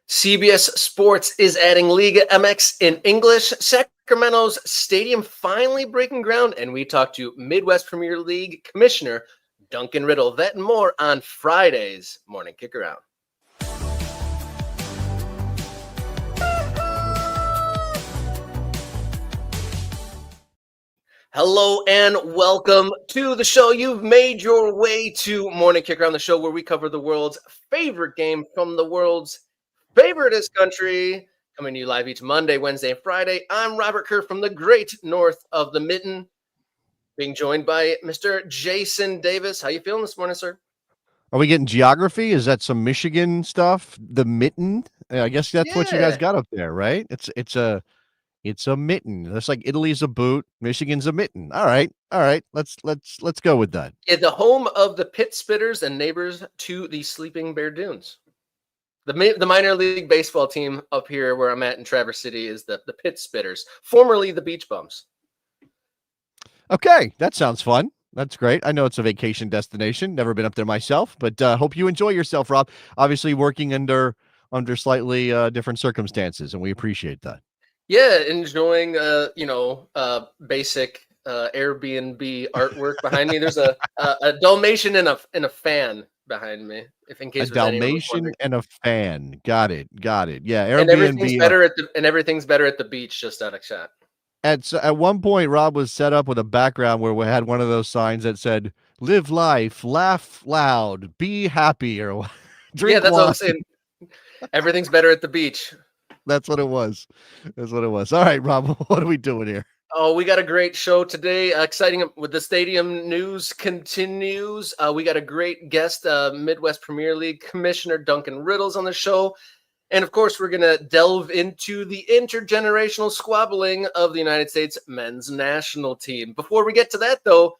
CBS Sports is adding Liga MX in English. Sacramento's stadium finally breaking ground, and we talked to Midwest Premier League Commissioner Duncan Riddle. That and more on Friday's Morning Kickaround. Hello and welcome to the show. You've made your way to Morning Kickaround, the show where we cover the world's favorite game from the world's favoriteest country. Coming to you live each Monday, Wednesday, and Friday. I'm Robert Kerr from the great north of the mitten, being joined by Mr. Jason Davis. How you feeling this morning, sir? Are we getting geography? Is that some Michigan stuff? The mitten? I guess that's what you guys got up there, right? It's a mitten. That's like Italy's a boot, Michigan's a mitten. All right. Let's go with that. Yeah, the home of the Pit Spitters and neighbors to the Sleeping Bear Dunes. The minor league baseball team up here where I'm at in Traverse City is the Pit Spitters, formerly the Beach Bums. Okay, that sounds fun. That's great. I know it's a vacation destination. Never been up there myself, but hope you enjoy yourself, Rob. Obviously working under slightly different circumstances, and we appreciate that. Yeah, enjoying basic Airbnb artwork behind me. There's a Dalmatian and a fan behind me. If in case a Dalmatian and a fan. Got it. Yeah, Airbnb. And everything's better at the beach, just out of shot. At one point, Rob was set up with a background where we had one of those signs that said, "Live life, laugh loud, be happy," or drink. Yeah, that's wine. what I'm saying. Everything's better at the beach. That's what it was. All right, Rob, what are we doing here? Oh, we got a great show today. Exciting with the stadium news continues. We got a great guest, Midwest Premier League Commissioner Duncan Riddle's on the show. And of course, we're going to delve into the intergenerational squabbling of the United States men's national team. Before we get to that, though,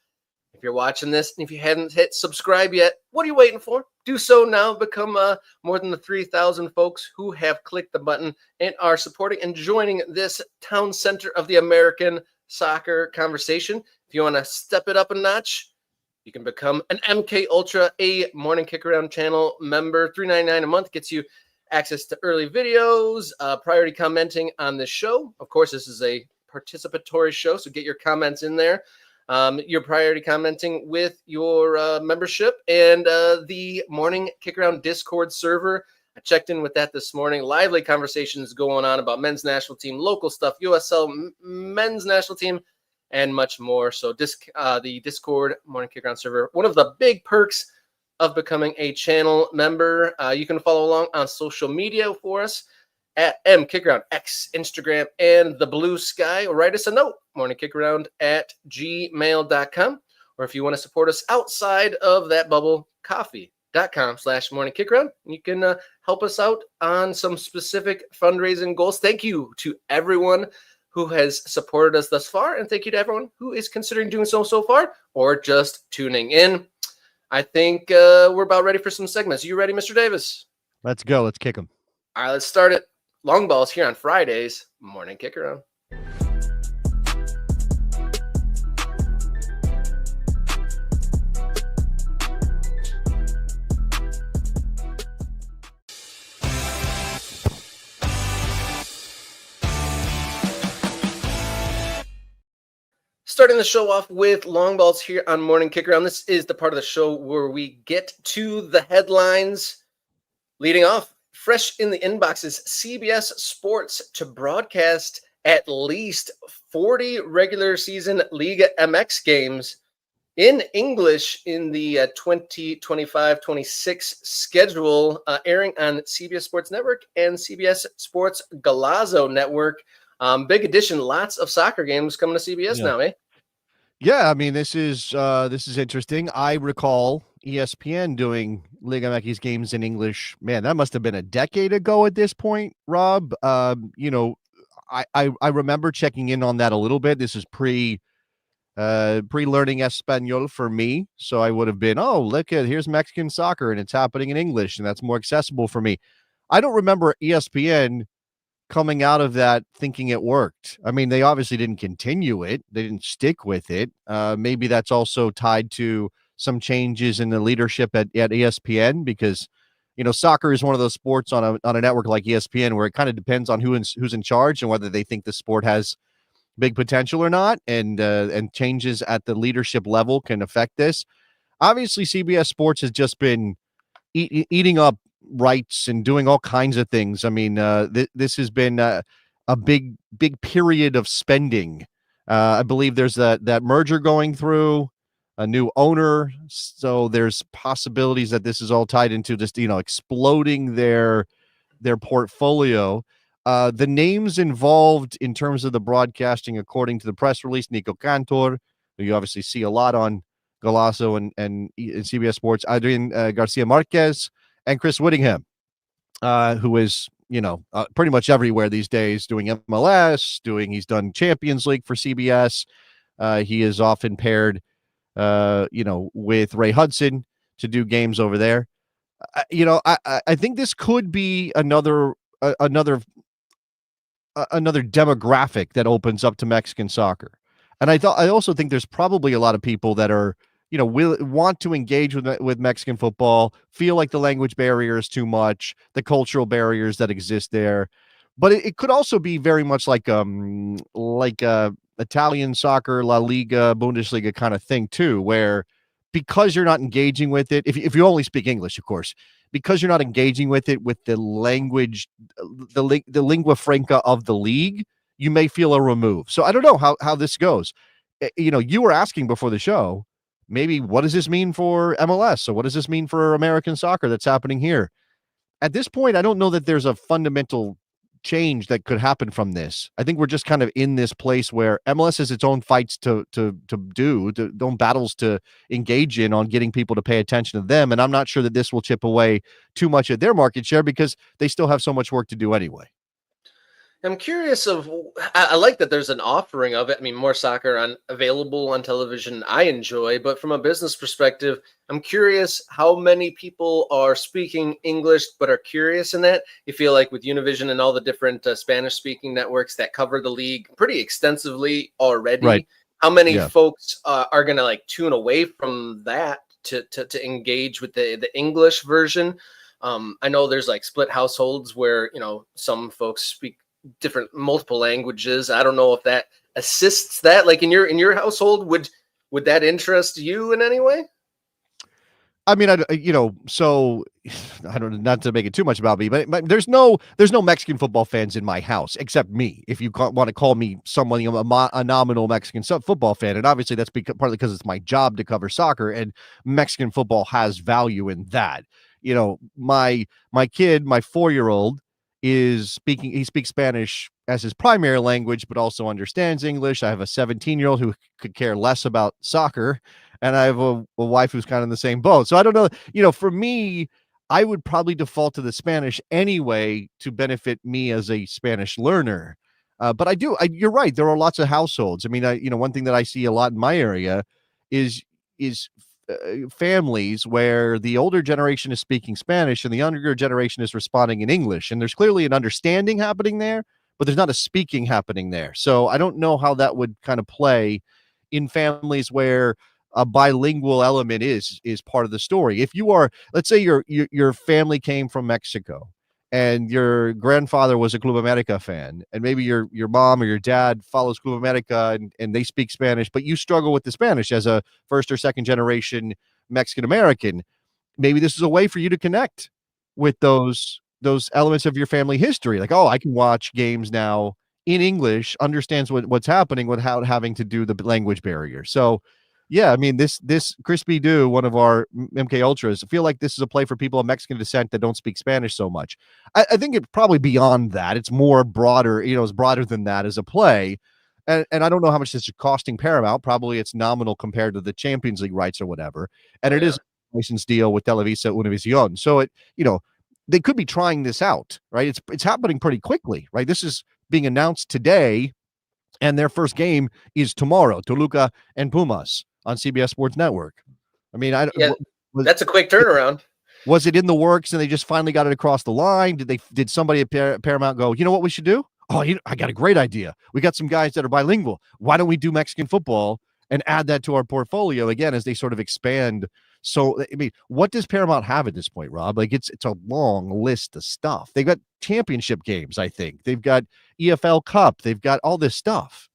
if you're watching this and if you haven't hit subscribe yet, what are you waiting for? Do so now. Become more than the 3,000 folks who have clicked the button and are supporting and joining this town center of the American soccer conversation. If you want to step it up a notch, you can become an MK Ultra, a Morning Kickaround channel member. $3.99 a month gets you access to early videos, priority commenting on the show. Of course, this is a participatory show, so get your comments in there. Your priority commenting with your membership and the Morning Kickaround Discord server. I checked in with that this morning. Lively conversations going on about men's national team, local stuff, USL men's national team, and much more. So the Discord Morning Kickaround server, one of the big perks of becoming a channel member. You can follow along on social media for us at MKickaround, X, Instagram, and the Blue Sky, or write us a note, morningkickaround@gmail.com. Or if you want to support us outside of that bubble, coffee.com/morningkickaround. You can help us out on some specific fundraising goals. Thank you to everyone who has supported us thus far, and thank you to everyone who is considering doing so far, or just tuning in. I think we're about ready for some segments. You ready, Mr. Davis? Let's go. Let's kick them. All right, let's start it. Long balls here on Fridays Morning Kickaround. Starting the show off with long balls here on Morning Kickaround. This is the part of the show where we get to the headlines. Leading off, fresh in the inboxes, CBS Sports to broadcast at least 40 regular season Liga MX games in English in the 2025-26 schedule, airing on CBS Sports Network and CBS Sports Golazo Network. Big addition, lots of soccer games coming to CBS now, eh? Yeah, I mean, this is interesting. I recall ESPN doing Liga MX games in English. Man, that must have been a decade ago at this point, Rob. I remember checking in on that a little bit. This is pre-learning Espanol for me. So I would have been, here's Mexican soccer and it's happening in English and that's more accessible for me. I don't remember ESPN coming out of that thinking it worked. I mean, they obviously didn't continue it. They didn't stick with it. Maybe that's also tied to some changes in the leadership at ESPN because, Soccer is one of those sports on a network like ESPN where it kind of depends on who's in charge and whether they think the sport has big potential or not, and changes at the leadership level can affect this. Obviously, CBS Sports has just been eating up rights and doing all kinds of things. I mean, this has been a big period of spending. I believe there's that merger going through, a new owner, so there's possibilities that this is all tied into just exploding their portfolio. The names involved in terms of the broadcasting, according to the press release, Nico Cantor, who you obviously see a lot on Golazo and CBS Sports, Adrian Garcia Marquez, and Chris Whittingham, who is pretty much everywhere these days, doing MLS, he's done Champions League for CBS. He is often paired, with Ray Hudson to do games over there. I think this could be another demographic that opens up to Mexican soccer. And I also think there's probably a lot of people that are, want to engage with Mexican football, feel like the language barrier is too much, the cultural barriers that exist there. But it could also be very much like Italian soccer, La Liga, Bundesliga kind of thing too, where because you're not engaging with it, if you only speak English, of course, because you're not engaging with it with the language, the lingua franca of the league, you may feel a remove. So I don't know how this goes. You were asking before the show, maybe what does this mean for MLS? So what does this mean for American soccer that's happening here? At this point, I don't know that there's a fundamental change that could happen from this. I think we're just kind of in this place where MLS has its own fights to own battles to engage in on getting people to pay attention to them. And I'm not sure that this will chip away too much of their market share because they still have so much work to do anyway. I'm curious I like that there's an offering of it. I mean, more soccer available on television I enjoy, but from a business perspective, I'm curious how many people are speaking English but are curious in that. You feel like with Univision and all the different Spanish-speaking networks that cover the league pretty extensively already, right? How many folks are going to tune away from that to engage with the English version? I know there's split households where, some folks speak multiple languages. I don't know if that assists that. In your household, would that interest you in any way? I mean, so I don't, not to make it too much about me, but there's no Mexican football fans in my house except me. If you want to call me someone, a nominal Mexican football fan, and obviously that's partly because it's my job to cover soccer, and Mexican football has value in that. My kid, my 4-year-old, he speaks Spanish as his primary language, but also understands English. I have a 17-year-old who could care less about soccer, and I have a wife who's kind of in the same boat. So I don't know, for me, I would probably default to the Spanish anyway to benefit me as a Spanish learner. But you're right. There are lots of households. I mean, one thing that I see a lot in my area is families where the older generation is speaking Spanish and the younger generation is responding in English. And there's clearly an understanding happening there, but there's not a speaking happening there. So I don't know how that would kind of play in families where a bilingual element is part of the story. If you are, let's say your family came from Mexico and your grandfather was a Club America fan, and maybe your mom or your dad follows Club America and they speak Spanish, but you struggle with the Spanish as a first or second generation Mexican American, maybe this is a way for you to connect with those elements of your family history. I can watch games now in English, understands what's happening without having to do the language barrier. So yeah, I mean, this Crispy Do, one of our MK Ultras, I feel like this is a play for people of Mexican descent that don't speak Spanish so much. I think it's probably beyond that. It's more broader, it's broader than that as a play. And I don't know how much this is costing Paramount. Probably it's nominal compared to the Champions League rights or whatever. And it is a license deal with Televisa Univision. So they could be trying this out, right? It's happening pretty quickly, right? This is being announced today, and their first game is tomorrow, Toluca and Pumas on CBS Sports Network. I mean, that's a quick turnaround. Was it in the works and they just finally got it across the line? Did somebody at Paramount go, you know what we should do? Oh, I got a great idea. We got some guys that are bilingual. Why don't we do Mexican football and add that to our portfolio again as they sort of expand So, I mean, what does Paramount have at this point, Rob? Like, it's a long list of stuff. They've got championship games, I think. They've got EFL Cup. They've got all this stuff.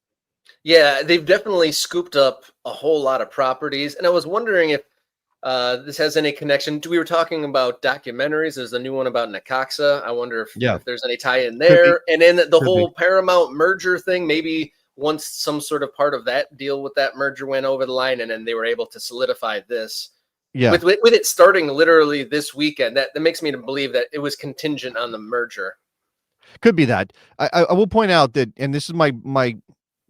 Yeah, they've definitely scooped up a whole lot of properties. And I was wondering if this has any connection. We were talking about documentaries. There's a new one about Necaxa. I wonder Yeah, if there's any tie in could be. there. And then the Could be. whole Paramount merger thing, maybe once some sort of part of that deal with that merger went over the line, and then they were able to solidify this. Yeah, With it starting literally this weekend, that makes me to believe that it was contingent on the merger. could be that. I will point out that, and this is my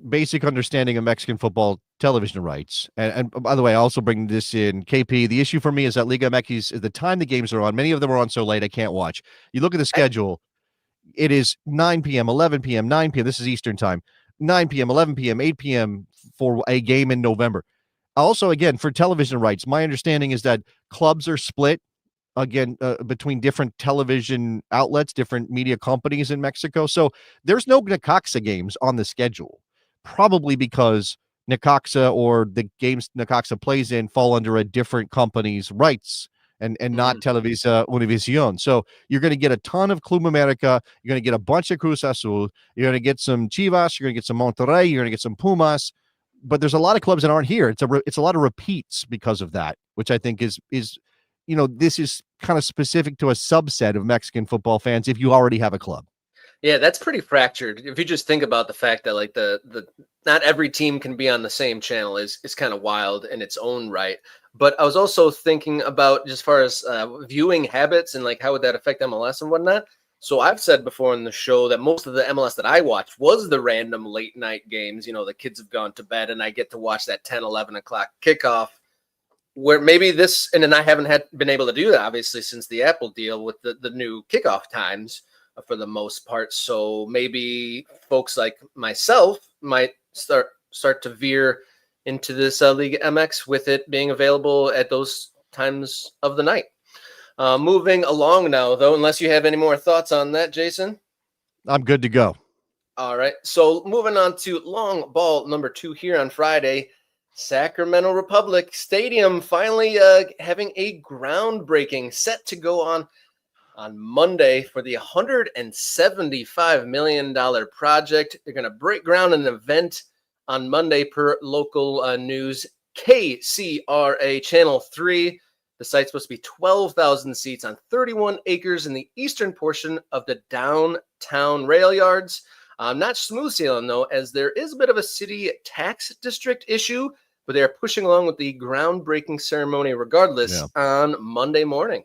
basic understanding of Mexican football television rights. And by the way, I also bring this in, KP. The issue for me is that Liga MX is the time the games are on. Many of them are on so late I can't watch. You look at the schedule, it is 9 p.m., 11 p.m., 9 p.m. This is Eastern time. 9 p.m., 11 p.m., 8 p.m. for a game in November. Also, again, for television rights, my understanding is that clubs are split again between different television outlets, different media companies in Mexico. So there's no Necaxa games on the schedule, probably because Necaxa or the games Necaxa plays in fall under a different company's rights and not Televisa Univision. So you're going to get a ton of Club America. You're going to get a bunch of Cruz Azul. You're going to get some Chivas. You're going to get some Monterrey. You're going to get some Pumas. But there's a lot of clubs that aren't here. It's a lot of repeats because of that, which I think is this is kind of specific to a subset of Mexican football fans if you already have a club. Yeah, that's pretty fractured. If you just think about the fact that like the not every team can be on the same channel is kind of wild in its own right. But I was also thinking about just as far as viewing habits and like how would that affect MLS and whatnot. So I've said before in the show that most of the MLS that I watched was the random late night games. The kids have gone to bed and I get to watch that 10, 11 o'clock kickoff where maybe this, and then I haven't been able to do that obviously since the Apple deal with the new kickoff times for the most part. So maybe folks like myself might start to veer into this Liga MX with it being available at those times of the night. Moving along now, though, unless you have any more thoughts on that, Jason. I'm good to go. All right. So moving on to long ball number 2 here on Friday. Sacramento Republic Stadium finally having a groundbreaking set to go on Monday for the $175 million project. They're going to break ground in an event on Monday per local news KCRA Channel 3. The site's supposed to be 12,000 seats on 31 acres in the eastern portion of the downtown rail yards. Not smooth sailing, though, as there is a bit of a city tax district issue, but they are pushing along with the groundbreaking ceremony regardless on Monday morning.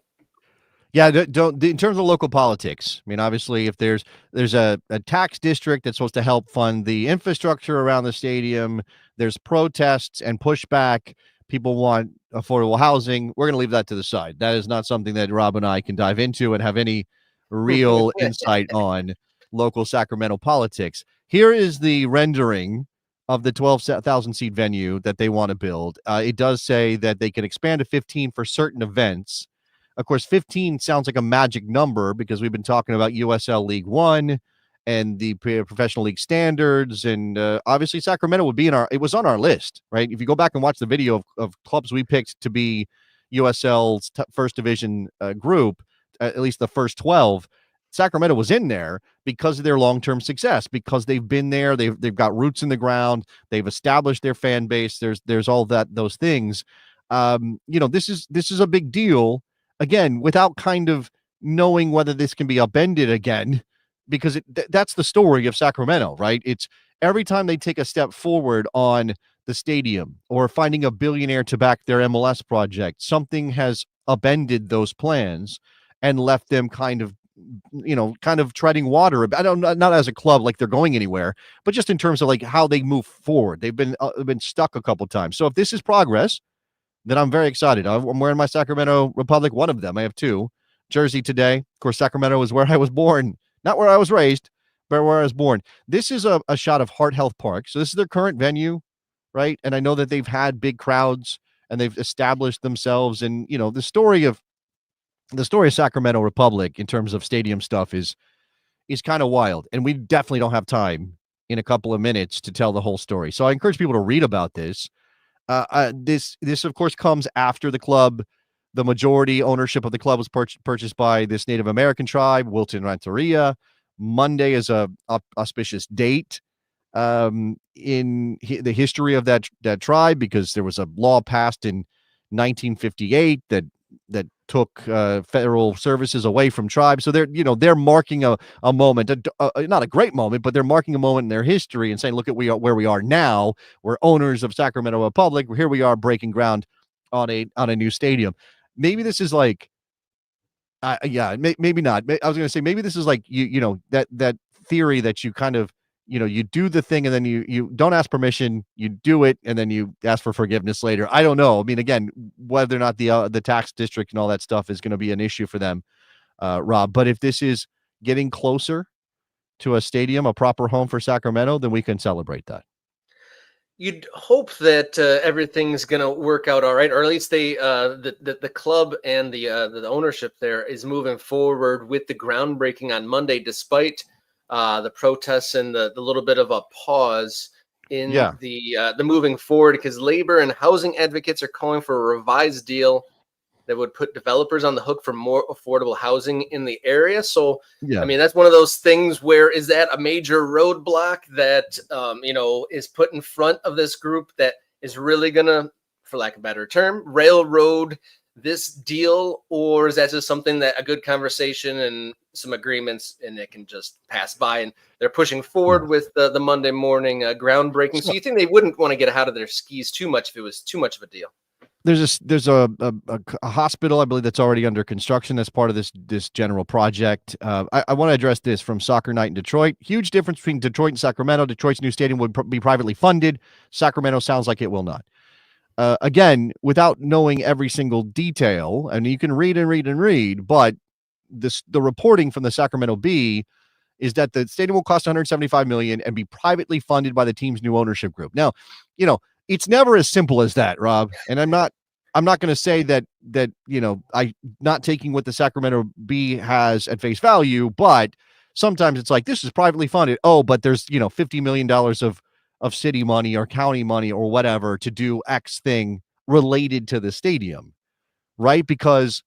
Yeah, in terms of local politics, I mean, obviously, if there's a tax district that's supposed to help fund the infrastructure around the stadium, there's protests and pushback. People want affordable housing. We're going to leave that to the side. That is not something that Rob and I can dive into and have any real insight on local Sacramento politics. Here is the rendering of the 12,000 seat venue that they want to build. It does say that they can expand to 15 for certain events. Of course, 15 sounds like a magic number because we've been talking about USL League One and the professional league standards. And obviously Sacramento would be it was on our list, right? If you go back and watch the video of clubs we picked to be USL's first division group, at least the first 12, Sacramento was in there because of their long-term success, because they've been there. They've got roots in the ground. They've established their fan base. There's all those things. This is a big deal. Again, without kind of knowing whether this can be upended again, because that's the story of Sacramento, right? It's every time they take a step forward on the stadium or finding a billionaire to back their MLS project, something has upended those plans and left them kind of treading water. I don't, not as a club like they're going anywhere, but just in terms of like how they move forward. They've been stuck a couple times. So if this is progress, then I'm very excited. I'm wearing my Sacramento Republic, one of them. I have 2 jersey today. Of course, Sacramento is where I was born, not where I was raised, but where I was born. This is a shot of Heart Health Park. So this is their current venue, right? And I know that they've had big crowds and they've established themselves. And, the story of Sacramento Republic in terms of stadium stuff is kind of wild. And we definitely don't have time in a couple of minutes to tell the whole story. So I encourage people to read about this. This of course comes after the majority ownership of the club was purchased by this Native American tribe, Wilton Rancheria. Monday is a auspicious date in the history of that tribe, because there was a law passed in 1958 that took federal services away from tribes. So they're marking a moment, not a great moment, but they're marking a moment in their history and saying, look at where we are now. We're owners of Sacramento Republic. Here we are breaking ground on a new stadium. Maybe this is like, maybe not. I was going to say, maybe this is like that theory that you kind of, you do the thing and then you don't ask permission, you do it, and then you ask for forgiveness later. I don't know. I mean, again, whether or not the tax district and all that stuff is going to be an issue for them, Rob. But if this is getting closer to a stadium, a proper home for Sacramento, then we can celebrate that. You'd hope that everything's going to work out all right, or at least the club and the ownership there is moving forward with the groundbreaking on Monday, despite the protests and the little bit of a pause in the moving forward, because labor and housing advocates are calling for a revised deal that would put developers on the hook for more affordable housing in the area. So, I mean, that's one of those things where, is that a major roadblock that, is put in front of this group that is really going to, for lack of a better term, railroad this deal? Or is that just something that a good conversation and some agreements and it can just pass by, and they're pushing forward with the Monday morning groundbreaking? So you think they wouldn't want to get out of their skis too much if it was too much of a deal? There's a hospital, I believe, that's already under construction. That's part of this general project. I want to address this from Soccer Night in Detroit. Huge difference between Detroit and Sacramento. Detroit's new stadium would be privately funded. Sacramento sounds like it will not. Again, without knowing every single detail, and you can read and read and read, but the reporting from the Sacramento Bee is that the stadium will cost $175 million and be privately funded by the team's new ownership group. Now, it's never as simple as that, Rob. And I'm not going to say that I not taking what the Sacramento Bee has at face value, but sometimes it's like, this is privately funded. Oh, but there's $50 million of city money or county money or whatever to do X thing related to the stadium, right? Because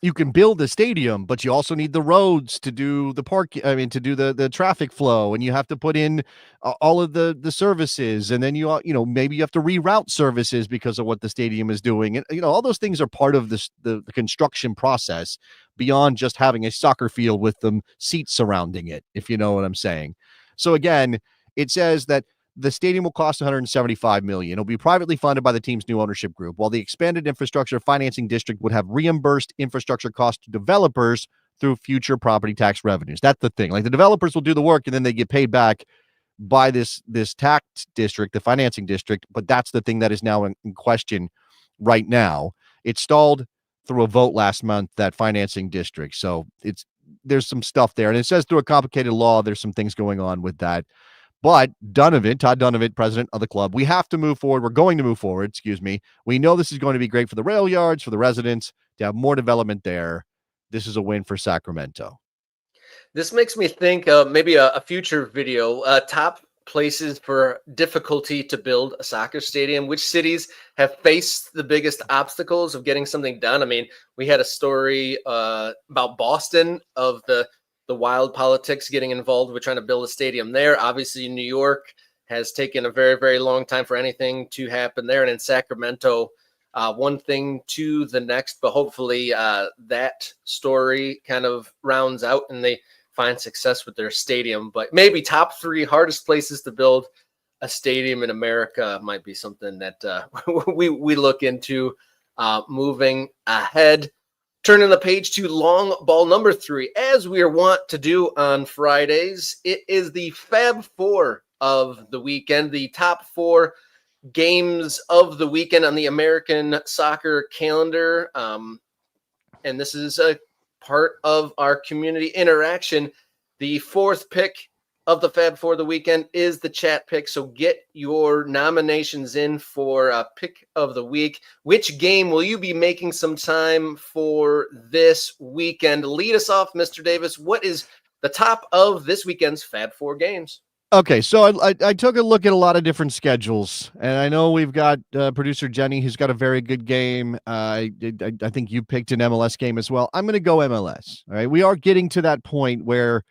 you can build the stadium, but you also need the roads to do the to do the traffic flow, and you have to put in all of the services, and then maybe you have to reroute services because of what the stadium is doing, and all those things are part of the construction process beyond just having a soccer field with them seats surrounding it, if you know what I'm saying. So again, it says that the stadium will cost $175 million. It'll be privately funded by the team's new ownership group, while the expanded infrastructure financing district would have reimbursed infrastructure costs to developers through future property tax revenues. That's the thing. Like, the developers will do the work and then they get paid back by this tax district, the financing district. But that's the thing that is now in question right now. It stalled through a vote last month, that financing district. So there's some stuff there. And it says through a complicated law, there's some things going on with that. But Todd Donovan, president of the club, we have to move forward. We're going to move forward. Excuse me. We know this is going to be great for the rail yards, for the residents, to have more development there. This is a win for Sacramento. This makes me think maybe a future video, top places for difficulty to build a soccer stadium. Which cities have faced the biggest obstacles of getting something done? I mean, we had a story about Boston, of the wild politics getting involved with trying to build a stadium there. Obviously, New York has taken a very, very long time for anything to happen there. And in Sacramento, one thing to the next, but hopefully that story kind of rounds out and they find success with their stadium. But maybe top 3 hardest places to build a stadium in America might be something that we look into moving ahead. Turning the page to long ball number 3, as we are wont to do on Fridays. It is the Fab Four of the weekend, the top 4 games of the weekend on the American soccer calendar. And this is a part of our community interaction. The 4th pick of the Fab Four of the weekend is the chat pick. So get your nominations in for pick of the week. Which game will you be making some time for this weekend? Lead us off, Mr. Davis. What is the top of this weekend's Fab Four games? Okay, so I took a look at a lot of different schedules, and I know we've got producer Jenny, who's got a very good game. I think you picked an MLS game as well. I'm going to go MLS. All right, we are getting to that point where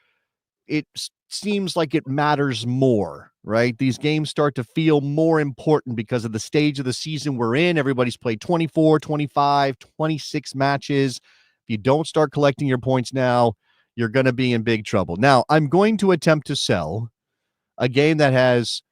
it seems like it matters more, right? These games start to feel more important because of the stage of the season we're in. Everybody's played 24, 25, 26 matches. If you don't start collecting your points now, you're going to be in big trouble. Now, I'm going to attempt to sell a game that has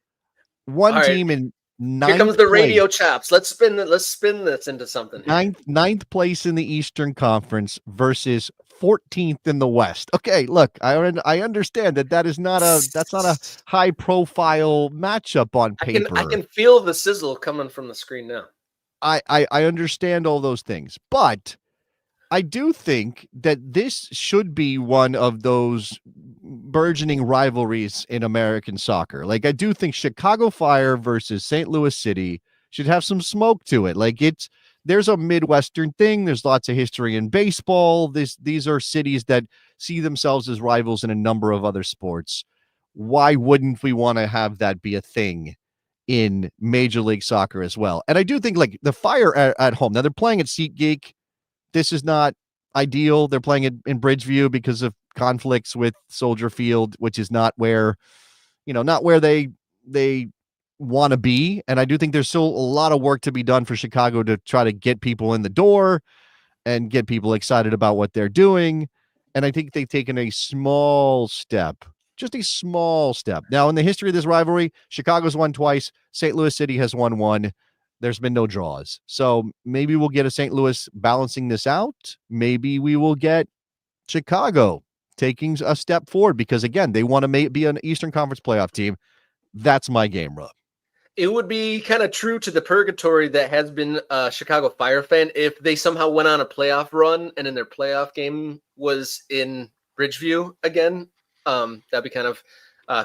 All one right, team in here comes ninth the place, radio chops. Let's spin this into something here. ninth place in the Eastern Conference versus 14th in the West. Okay, look, I understand that is not a high profile matchup on I paper. can feel the sizzle coming from the screen now. I understand all those things, but I do think that this should be one of those burgeoning rivalries in American soccer. Like, I do think Chicago Fire versus St. Louis City should have some smoke to it. Like, there's a Midwestern thing. There's lots of history in baseball. These are cities that see themselves as rivals in a number of other sports. Why wouldn't we want to have that be a thing in Major League Soccer as well? And I do think, like, the Fire at home, now they're playing at SeatGeek. This is not ideal. They're playing it in Bridgeview because of conflicts with Soldier Field, which is not where, not where they want to be. And I do think there's still a lot of work to be done for Chicago to try to get people in the door and get people excited about what they're doing. And I think they've taken a small step, just a small step. Now, in the history of this rivalry, Chicago's won twice. St. Louis City has won one. There's been no draws. So maybe we'll get a St. Louis balancing this out. Maybe we will get Chicago taking a step forward because, again, they want to be an Eastern Conference playoff team. That's my game, Rob. It would be kind of true to the purgatory that has been a Chicago Fire fan if they somehow went on a playoff run and in their playoff game was in Bridgeview again. That'd be kind of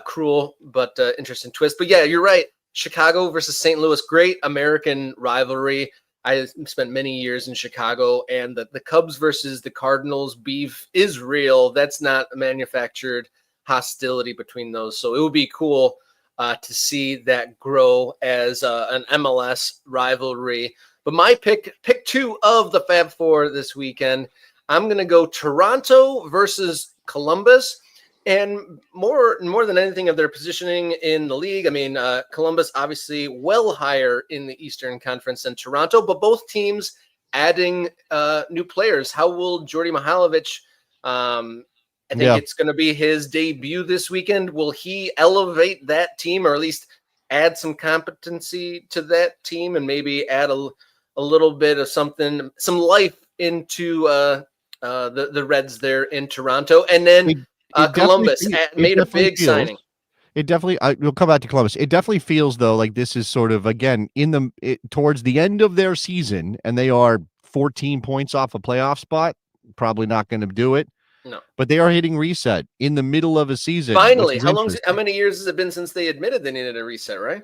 cruel, but interesting twist. But yeah, you're right. Chicago versus St. Louis, great American rivalry. I spent many years in Chicago, and the Cubs versus the Cardinals beef is real. That's not a manufactured hostility between those. So it would be cool to see that grow as an MLS rivalry. But my pick two of the Fab Four this weekend, I'm going to go Toronto versus Columbus. And more than anything of their positioning in the league, I mean, Columbus obviously well higher in the Eastern Conference than Toronto, but both teams adding new players. How will Jordi Mihalovic, I think it's going to be his debut this weekend. Will he elevate that team or at least add some competency to that team and maybe add a little bit of some life into the Reds there in Toronto? And then Columbus made a big signing. It definitely, we'll come back to Columbus. It definitely feels though like this is sort of, again, towards the end of their season, and they are 14 points off a playoff spot. Probably not going to do it. No, but they are hitting reset in the middle of a season. Finally, how many years has it been since they admitted they needed a reset? Right.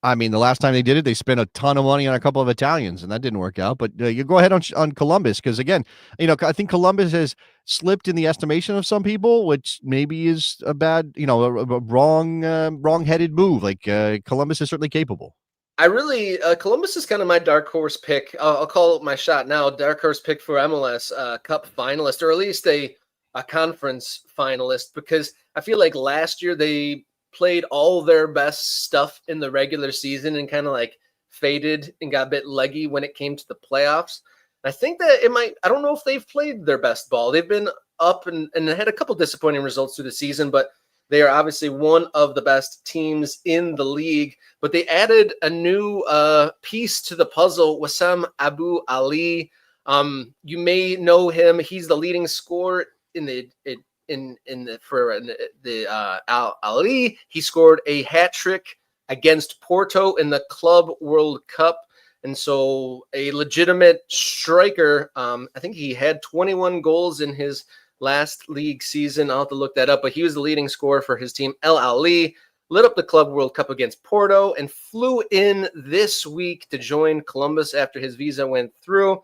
I mean, the last time they did it, they spent a ton of money on a couple of Italians, and that didn't work out. But you go ahead on Columbus, because again, I think Columbus has slipped in the estimation of some people, which maybe is a bad, a wrong-headed move. Like Columbus is certainly capable. I really, Columbus is kind of my dark horse pick. I'll call it my shot now. Dark horse pick for MLS Cup finalist, or at least a conference finalist, because I feel like last year they played all their best stuff in the regular season and kind of like faded and got a bit leggy when it came to the playoffs. I think that I don't know if they've played their best ball. They've been up and had a couple disappointing results through the season, but they are obviously one of the best teams in the league. But they added a new piece to the puzzle, Wissam Abu Ali. You may know him. He's the leading scorer in the Al Ali. He scored a hat trick against Porto in the Club World Cup, and so a legitimate striker. I think he had 21 goals in his last league season. I'll have to look that up, but he was the leading scorer for his team. El Ali lit up the Club World Cup against Porto and flew in this week to join Columbus after his visa went through.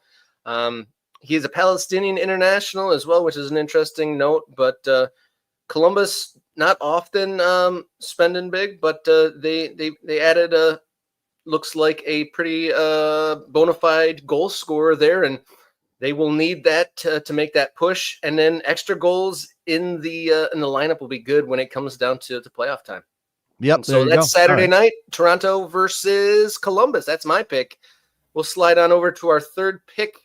He is a Palestinian international as well, which is an interesting note. But Columbus not often spending big, but they added looks like a pretty bona fide goal scorer there, and they will need that to make that push. And then extra goals in the lineup will be good when it comes down to playoff time. Yep. So that's Saturday night, Toronto versus Columbus. That's my pick. We'll slide on over to our third pick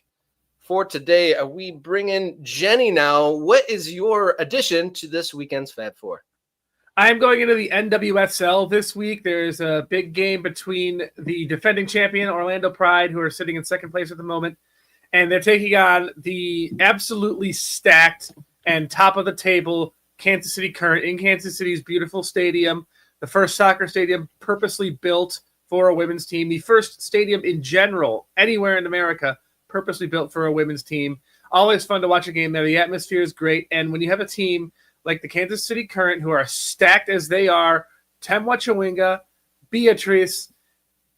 for today. We bring in Jenny now. What is your addition to this weekend's Fab Four? I'm going into the NWSL this week. There's a big game between the defending champion, Orlando Pride, who are sitting in second place at the moment, and they're taking on the absolutely stacked and top of the table Kansas City Current in Kansas City's beautiful stadium, the first soccer stadium purposely built for a women's team, the first stadium in general anywhere in America purposely built for a women's team. Always fun to watch a game there. The atmosphere is great, and when you have a team like the Kansas City Current, who are stacked as they are, Temwa Chawinga, Beatrice,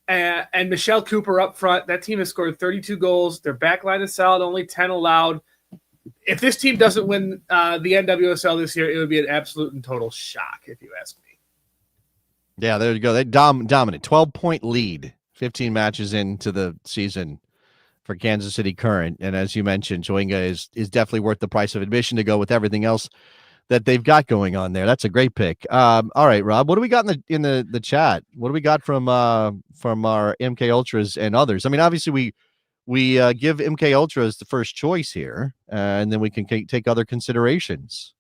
and Michelle Cooper up front. That team has scored 32 goals. Their backline is solid, only 10 allowed. If this team doesn't win the NWSL this year, it would be an absolute and total shock, if you ask me. Yeah, there you go. They dominant. 12-point lead, 15 matches into the season for Kansas City Current. And as you mentioned, Chawinga is definitely worth the price of admission to go with everything else that they've got going on there. That's a great pick. All right, Rob, what do we got in the chat? What do we got from our MK Ultras and others? I mean, obviously we give MK Ultras the first choice here, and then we can take other considerations.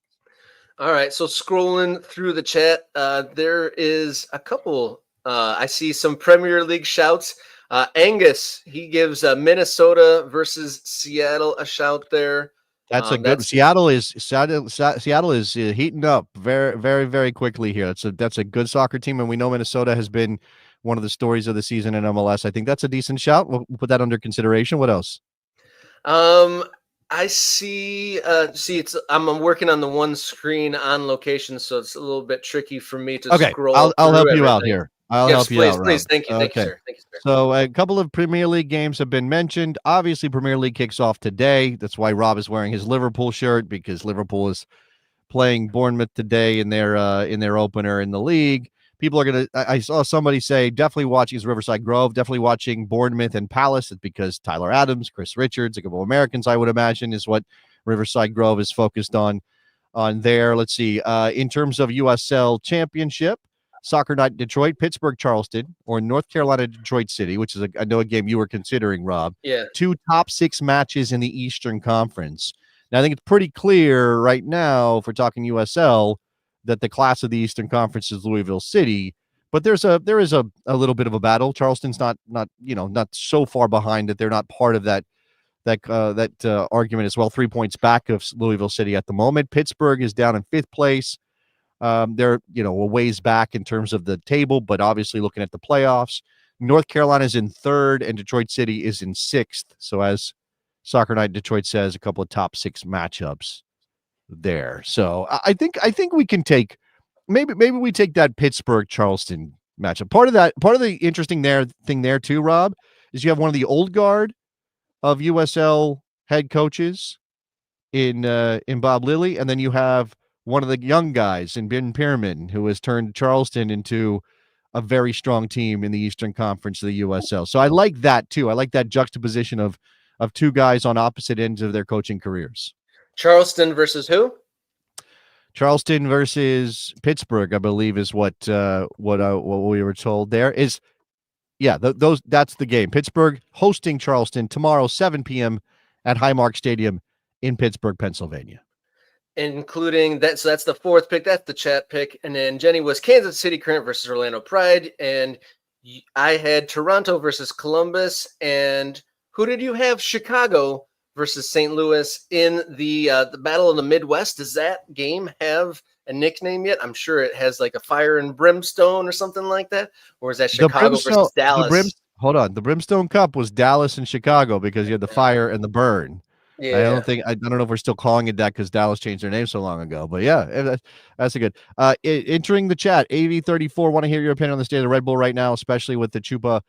All right, so scrolling through the chat, there is a couple. I see some Premier League shouts. Angus, he gives Minnesota versus Seattle a shout there. That's a good. Seattle is heating up very, very, very quickly here. That's a good soccer team, and we know Minnesota has been one of the stories of the season in MLS. I think that's a decent shout. We'll put that under consideration. What else? I see. I'm working on the one screen on location, so it's a little bit tricky for me to scroll. I'll help you out here. I'll help you out. Please. Thank you. Thank you, sir. So a couple of Premier League games have been mentioned. Obviously, Premier League kicks off today. That's why Rob is wearing his Liverpool shirt, because Liverpool is playing Bournemouth today in their opener in the league. People are gonna. I saw somebody say definitely watching Riverside Grove, definitely watching Bournemouth and Palace. It's because Tyler Adams, Chris Richards, a couple of Americans, I would imagine, is what Riverside Grove is focused on there. Let's see. In terms of USL Championship, Soccer Night Detroit, Pittsburgh Charleston, or North Carolina Detroit City, which is I know a game you were considering, Rob. Yeah. 2 top 6 matches in the Eastern Conference. Now I think it's pretty clear right now, if we're talking USL, that the class of the Eastern Conference is Louisville City, but there is a little bit of a battle. Charleston's not so far behind that they're not part of that argument as well. 3 points back of Louisville City at the moment. Pittsburgh is down in 5th place. They're a ways back in terms of the table, but obviously looking at the playoffs. North Carolina is in 3rd, and Detroit City is in 6th. So as Soccer Night Detroit says, a couple of top 6 matchups there. So I think we can take maybe we take that Pittsburgh Charleston matchup. Part of the interesting thing there too, Rob, is you have one of the old guard of USL head coaches in Bob Lilly, and then you have one of the young guys in Ben Pierman, who has turned Charleston into a very strong team in the Eastern Conference of the USL. So I like that too. I like that juxtaposition of 2 guys on opposite ends of their coaching careers. Charleston versus who? Charleston versus Pittsburgh, I believe, is what we were told. There is, that's the game. Pittsburgh hosting Charleston tomorrow, 7 p.m. at Highmark Stadium in Pittsburgh, Pennsylvania. Including that, so that's the 4th pick. That's the chat pick, and then Jenny was Kansas City Current versus Orlando Pride, and I had Toronto versus Columbus. And who did you have? Chicago versus St. Louis in the Battle of the Midwest. Does that game have a nickname yet? I'm sure it has like a Fire and Brimstone or something like that. Or is that Chicago versus Dallas? Hold on. The Brimstone Cup was Dallas and Chicago because you had the fire and the burn. Yeah. I don't know if we're still calling it that because Dallas changed their name so long ago. But yeah, that's a good. Entering the chat, AV34, want to hear your opinion on the state of the Red Bull right now, especially with the Chupa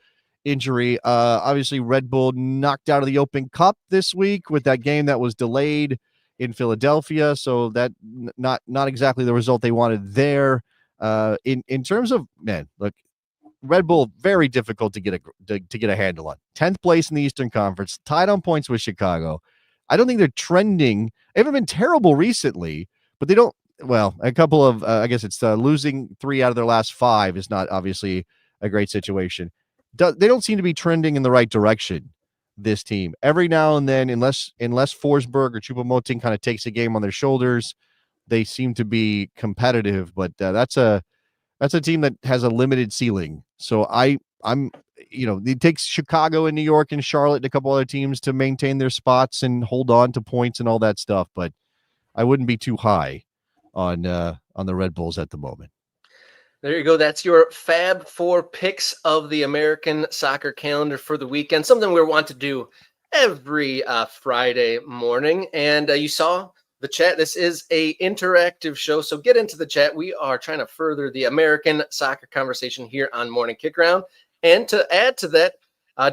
injury. Obviously Red Bull knocked out of the Open Cup this week with that game that was delayed in Philadelphia, so that not exactly the result they wanted there. In terms of, man, look, Red Bull, very difficult to get a handle on. 10th place in the Eastern Conference, tied on points with Chicago. I don't think they're trending. They haven't been terrible recently, but they don't. Well, a couple of I guess it's losing 3 out of their last 5 is not obviously a great situation. They don't seem to be trending in the right direction. This team, every now and then, unless Forsberg or Choupo-Moting kind of takes a game on their shoulders, they seem to be competitive. But that's a team that has a limited ceiling. So I'm it takes Chicago and New York and Charlotte and a couple other teams to maintain their spots and hold on to points and all that stuff. But I wouldn't be too high on the Red Bulls at the moment. There you go. That's your Fab 4 picks of the American soccer calendar for the weekend. Something we want to do every Friday morning. And you saw the chat. This is a interactive show, so get into the chat. We are trying to further the American soccer conversation here on Morning Kickaround. And to add to that,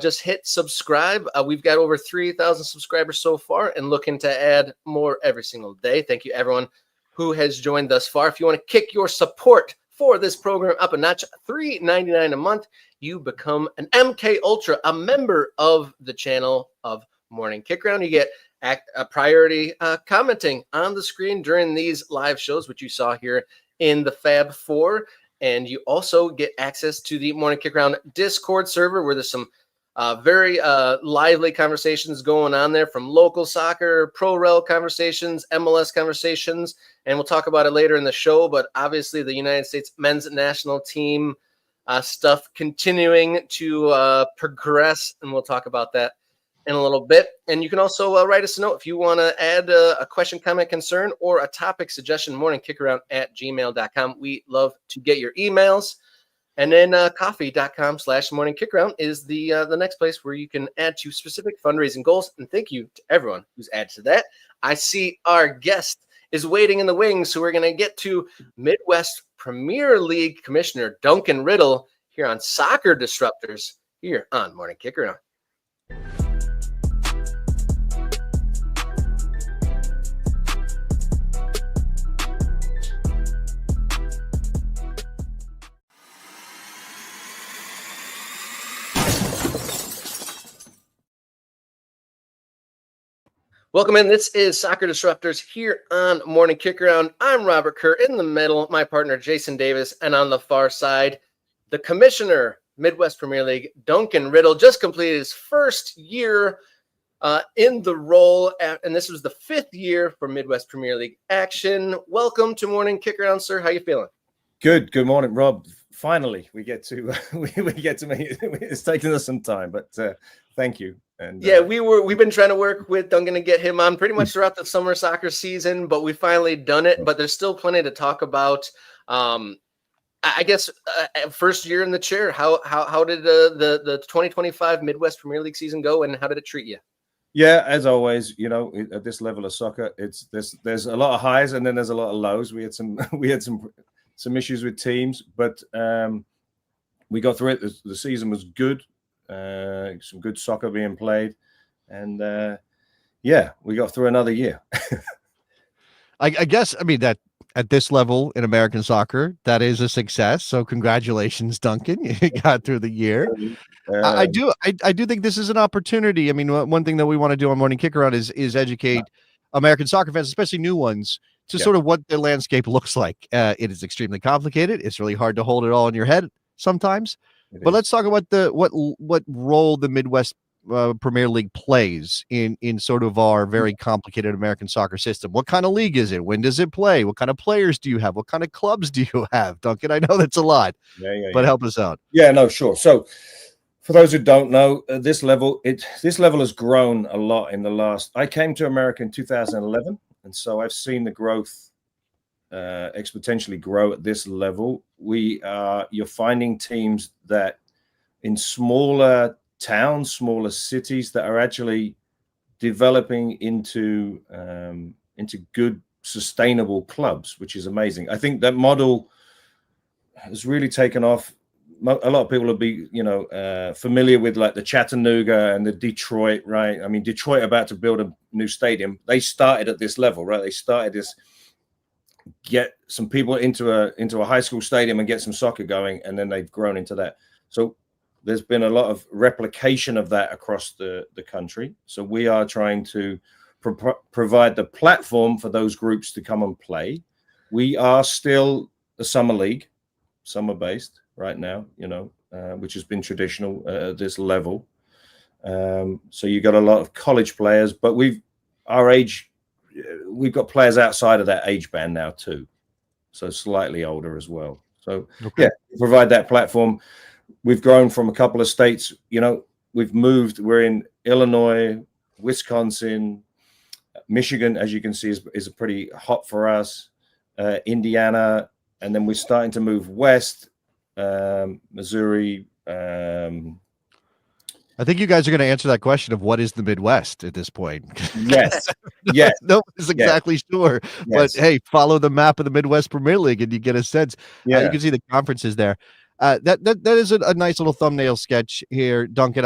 just hit subscribe. We've got over 3,000 subscribers so far and looking to add more every single day. Thank you, everyone who has joined thus far. If you want to kick your support for this program up a notch, $3.99 a month, you become an MK Ultra, a member of the channel of Morning Kickaround. You get priority commenting on the screen during these live shows, which you saw here in the Fab 4. And you also get access to the Morning Kickaround Discord server, where there's some very lively conversations going on there, from local soccer, pro rel conversations, MLS conversations, and we'll talk about it later in the show. But obviously the United States men's national team stuff continuing to progress, and we'll talk about that in a little bit. And you can also write us a note if you want to add a question, comment, concern, or a topic suggestion, morningkickaround@gmail.com. We love to get your emails. And then coffee.com/morningkickaround is the next place where you can add to specific fundraising goals. And thank you to everyone who's added to that. I see our guest is waiting in the wings, so we're going to get to Midwest Premier League Commissioner Duncan Riddle here on Soccer Disruptors here on Morning Kickaround. Welcome in. This is Soccer Disruptors here on Morning Kickaround. I'm Robert Kerr in the middle, my partner Jason Davis, and on the far side, the Commissioner, Midwest Premier League, Duncan Riddle, just completed his first year in the role, and this was the 5th year for Midwest Premier League action. Welcome to Morning Kickaround, sir. How you feeling? Good morning, Rob. Finally, we get to we get to make it. It's taken us some time, but thank you. And yeah, we've been trying to work with Duncan to get him on pretty much throughout the summer soccer season, but we finally done it. But there's still plenty to talk about. I guess first year in the chair. How did the 2025 Midwest Premier League season go, and how did it treat you? Yeah, as always, at this level of soccer, there's a lot of highs and then there's a lot of lows. We had some issues with teams, but we got through it. The season was good. Some good soccer being played, and we got through another year. I guess, I mean, that at this level in American soccer, that is a success. So congratulations, Duncan. You got through the year. I do think this is an opportunity. I mean, one thing that we want to do on Morning Kickaround is educate American soccer fans, especially new ones, to sort of what the landscape looks like. It is extremely complicated. It's really hard to hold it all in your head sometimes. But let's talk about what role the Midwest Premier League plays in sort of our very complicated American soccer system. What kind of league is it? When does it play? What kind of players do you have? What kind of clubs do you have, Duncan? I know that's a lot, but help us out. Yeah, no, sure. So for those who don't know, this level has grown a lot in the last. I came to America in 2011, and so I've seen the growth exponentially grow at this level. You're finding teams that in smaller towns, smaller cities, that are actually developing into good, sustainable clubs, which is amazing. I think that model has really taken off a lot of people will be, familiar with like the Chattanooga and the Detroit, right? I mean, Detroit about to build a new stadium. They started at this level, right? They started this, get some people into a high school stadium and get some soccer going, and then they've grown into that. So there's been a lot of replication of that across the country. So we are trying to provide the platform for those groups to come and play. We are still a summer league, summer based right now, which has been traditional at this level. So you got a lot of college players, but we've got players outside of that age band now too, so slightly older as well. So okay. Yeah, provide that platform. We've grown from a couple of states. We've moved. We're in Illinois, Wisconsin, Michigan, as you can see, is pretty hot for us. Indiana, and then we're starting to move west. Missouri. I think you guys are going to answer that question of what is the Midwest at this point. Yes. Yes. Nobody's exactly sure. Yes. But hey, follow the map of the Midwest Premier League and you get a sense. Yeah. You can see the conferences there. That is a nice little thumbnail sketch here, Duncan.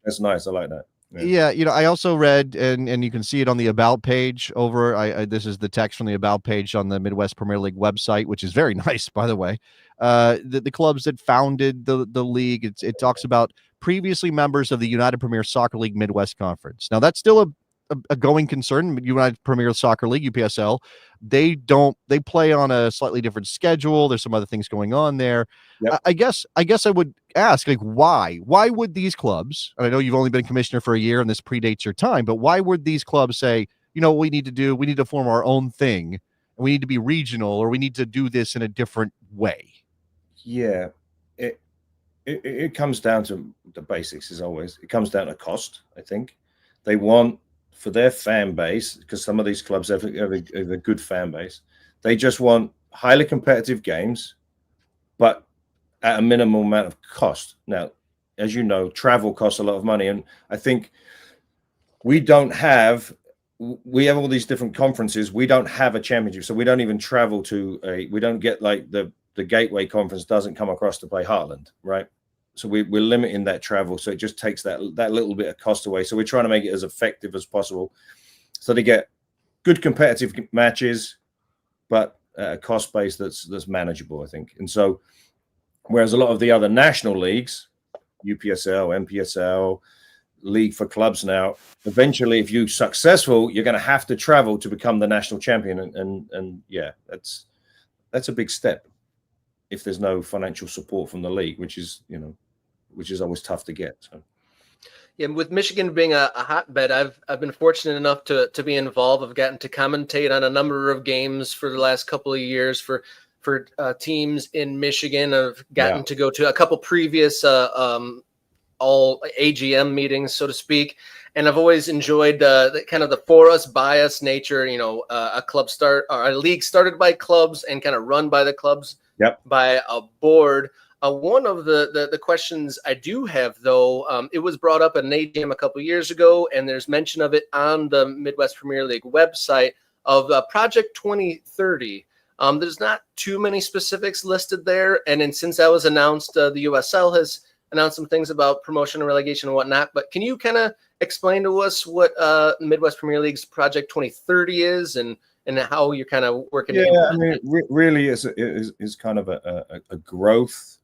That's nice. I like that. Yeah, I also read, and you can see it on the About page over. This is the text from the About page on the Midwest Premier League website, which is very nice, by the way. The clubs that founded the league, it talks about previously members of the United Premier Soccer League Midwest Conference. Now, that's still a going concern. United Premier Soccer League, UPSL, they play on a slightly different schedule. There's some other things going on there. Yep. I guess I would ask, like, why would these clubs, and I know you've only been commissioner for a year and this predates your time, but why would these clubs say, what we need to do, we need to form our own thing, and we need to be regional, or we need to do this in a different way? Yeah, it comes down to the basics, as always. It comes down to cost, I think. They want, for their fan base, because some of these clubs have a good fan base, they just want highly competitive games, but at a minimal amount of cost. Now, as you know, travel costs a lot of money, and I think we have all these different conferences. We don't have a championship, so we don't even travel we don't get like the Gateway Conference doesn't come across to play Heartland, right? So we're limiting that travel, so it just takes that little bit of cost away. So we're trying to make it as effective as possible, so they get good competitive matches, but at a cost base that's manageable, I think. And so, whereas a lot of the other national leagues, UPSL, MPSL, League for Clubs now, eventually, if you're successful, you're going to have to travel to become the national champion, and yeah, that's a big step if there's no financial support from the league, which is always tough to get. So. Yeah, with Michigan being a hotbed, I've been fortunate enough to be involved. I've gotten to commentate on a number of games for the last couple of years for teams in Michigan. I've gotten to go to a couple previous all AGM meetings, so to speak, and I've always enjoyed the kind of the for us by us nature. A club a league started by clubs and kind of run by the clubs. Yep. By a board. One of the questions I do have, though, it was brought up at an AGM a couple of years ago, and there's mention of it on the Midwest Premier League website of Project 2030. There's not too many specifics listed there, and then since that was announced, the USL has announced some things about promotion and relegation and whatnot. But can you kind of explain to us what Midwest Premier League's Project 2030 is, and how you're kind of working? Yeah, I mean, really is kind of a growth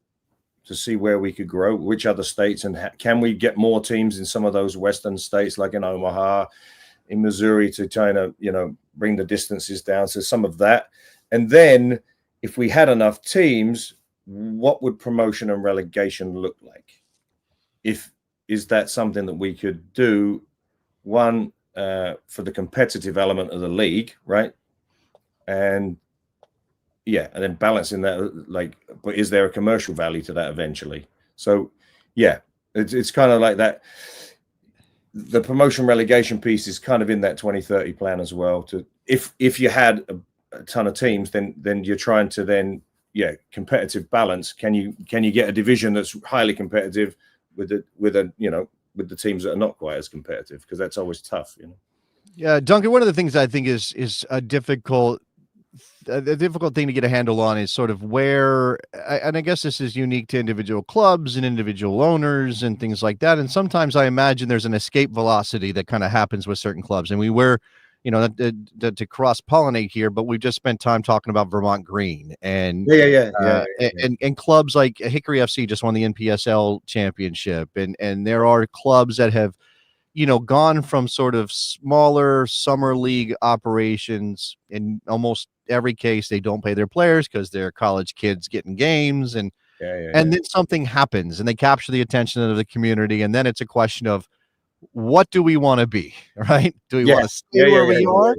to see where we could grow, which other states, and can we get more teams in some of those western states, like in Omaha, in Missouri, to try to bring the distances down. So some of that, and then if we had enough teams, what would promotion and relegation look like? Is that something that we could do? One, for the competitive element of the league, right? And then balancing that, but is there a commercial value to that eventually? So yeah, it's kind of like that. The promotion relegation piece is kind of in that 2030 plan as well. If you had a ton of teams, then you're trying to competitive balance. Can you get a division that's highly competitive with the teams that are not quite as competitive? Because that's always tough, Yeah, Duncan, one of the things I think is a difficult the difficult thing to get a handle on is sort of where, and I guess this is unique to individual clubs and individual owners and things like that. And sometimes I imagine there's an escape velocity that kind of happens with certain clubs. And we were, you know, to cross pollinate here, but we've just spent time talking about Vermont Green and and clubs like Hickory FC just won the NPSL championship, and there are clubs that have, you know, gone from sort of smaller summer league operations. In almost every case, they don't pay their players because they're college kids getting games, and then something happens and they capture the attention of the community, and then it's a question of, what do we want to be, right? Do we want to stay where we are,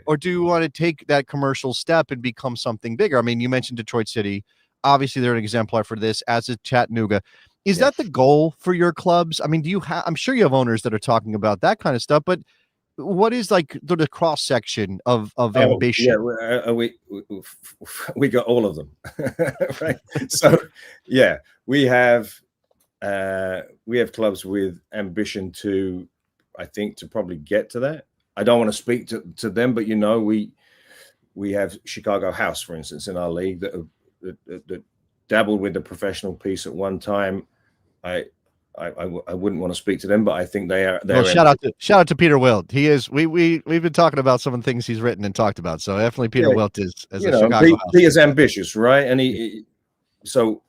or do we want to take that commercial step and become something bigger? I mean, you mentioned Detroit City. Obviously, they're an exemplar for this, as is Chattanooga. Is that the goal for your clubs? I mean, do you have, I'm sure you have owners that are talking about that kind of stuff, but what is like the cross section of ambition? Yeah, we got all of them, right? So, yeah, we have clubs with ambition to, I think, to probably get to that. I don't want to speak to them, but, you know, we have Chicago House, for instance, in our league that dabbled with the professional piece at one time. I wouldn't want to speak to them, but I think they are. Well, shout out to Peter Wilt. He is. We've been talking about some of the things he's written and talked about. So definitely Peter Wilt is, as a Chicago House. He is ambitious, right? And so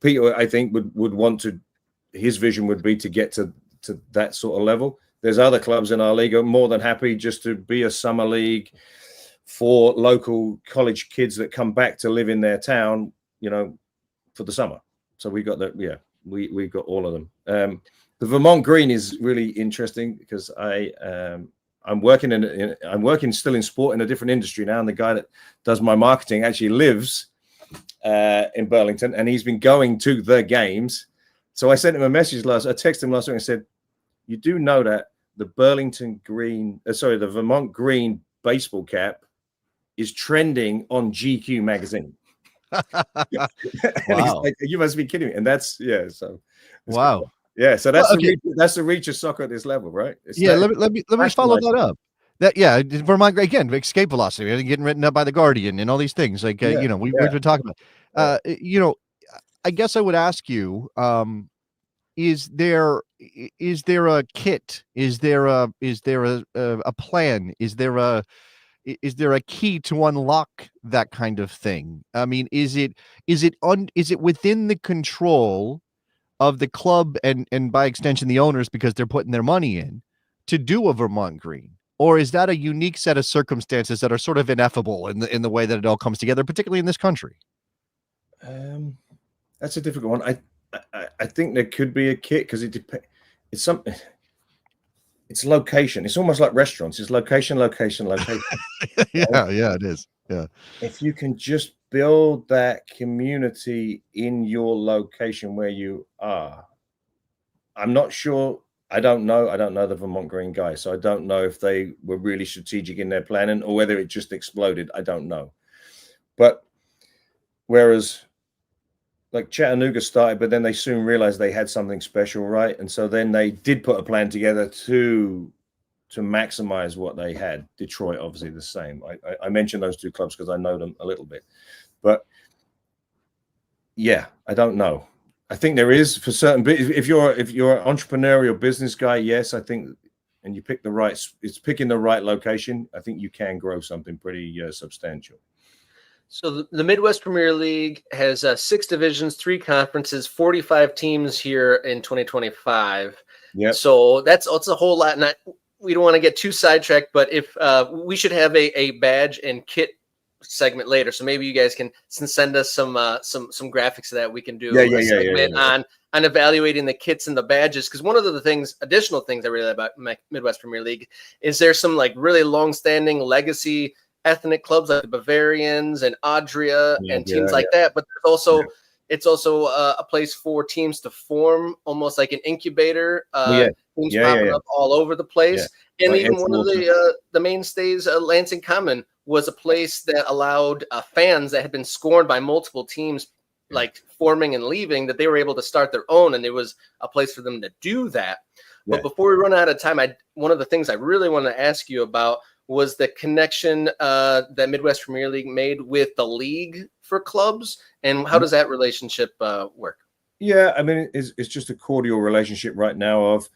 Peter, I think, would want to. His vision would be to get to that sort of level. There's other clubs in our league who are more than happy just to be a summer league for local college kids that come back to live in their town, you know, for the summer. So we got that. Yeah, we got all of them. The Vermont Green is really interesting because I'm working still in sport in a different industry now, and the guy that does my marketing actually lives in Burlington, and he's been going to the games. So I sent him a message I texted him last week and said, you do know that the the Vermont Green baseball cap is trending on GQ magazine. Wow. He's like, you must be kidding me. And that's so wow. Cool. Yeah, so that's the reach of soccer at this level, right? Let me follow that up. Vermont again, escape velocity, getting written up by the Guardian and all these things. Like we've been talking about. You know, I guess I would ask you, is there a kit? Is there a plan? Is there a key to unlock that kind of thing? I mean, is it within the control of the club and by extension the owners, because they're putting their money in, to do a Vermont Green? Or is that a unique set of circumstances that are sort of ineffable in the way that it all comes together, particularly in this country? That's a difficult one. I think there could be a kit because it depends. It's something. It's location. It's almost like restaurants. It's location. Yeah, it is. Yeah. If you can just build that community in your location where you are, I'm not sure. I don't know the Vermont Green guys, so I don't know if they were really strategic in their planning or whether it just exploded. I don't know. But whereas like Chattanooga started, but then they soon realized they had something special, right? And so then they did put a plan together to maximize what they had. Detroit, obviously, the same. I mentioned those two clubs because I know them a little bit. But yeah, I don't know. I think there is for certain. If you're an entrepreneurial business guy, yes, I think, and you pick it's picking the right location. I think you can grow something pretty substantial. So the Midwest Premier League has 6 divisions, 3 conferences, 45 teams here in 2025. Yeah. So it's a whole lot. And we don't want to get too sidetracked, but if we should have a badge and kit segment later. So maybe you guys can send us some graphics that we can do a segment on evaluating the kits and the badges. Because one of the additional things I really like about Midwest Premier League is there's some like really long-standing legacy ethnic clubs like the Bavarians and Adria and teams like that. But there's also a place for teams to form, almost like an incubator. Teams popping up all over the place. And even one of the mainstays, Lansing Common, was a place that allowed fans that had been scorned by multiple teams, like forming and leaving, that they were able to start their own, and it was a place for them to do that. But before we run out of time, one of the things I really want to ask you about was the connection that Midwest Premier League made with the league for clubs. And how does that relationship work? Yeah, I mean, it's just a cordial relationship right now of,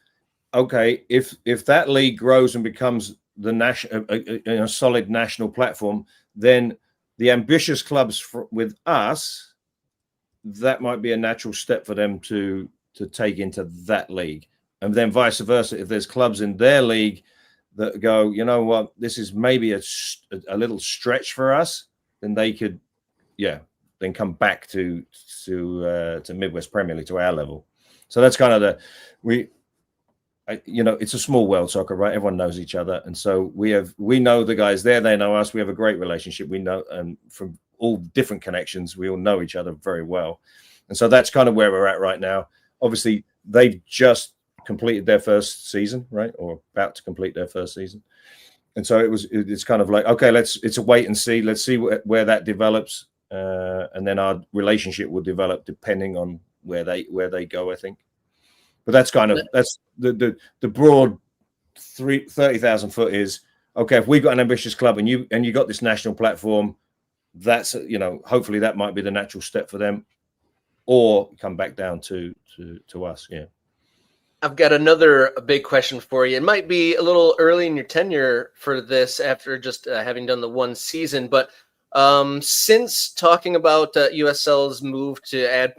okay, if that league grows and becomes the national, a solid national platform, then the ambitious clubs with us, that might be a natural step for them to take into that league. And then vice versa, if there's clubs in their league that go, you know what, this is maybe a little stretch for us, then they could, then come back to Midwest Premier League, to our level. So that's kind of it's a small world, soccer, right? Everyone knows each other, and so we know the guys there, they know us. We have a great relationship. We know, and from all different connections, we all know each other very well, and so that's kind of where we're at right now. Obviously, they've just completed their first season, right, or about to complete their first season, and so it's kind of like, okay, it's a wait and see. Let's see where that develops, and then our relationship will develop depending on where they go, I think. But that's the broad 30,000 foot is, okay, if we've got an ambitious club and you got this national platform, that's, hopefully that might be the natural step for them, or come back down to us. Yeah. I've got another big question for you. It might be a little early in your tenure for this after just having done the one season, but since talking about USL's move to add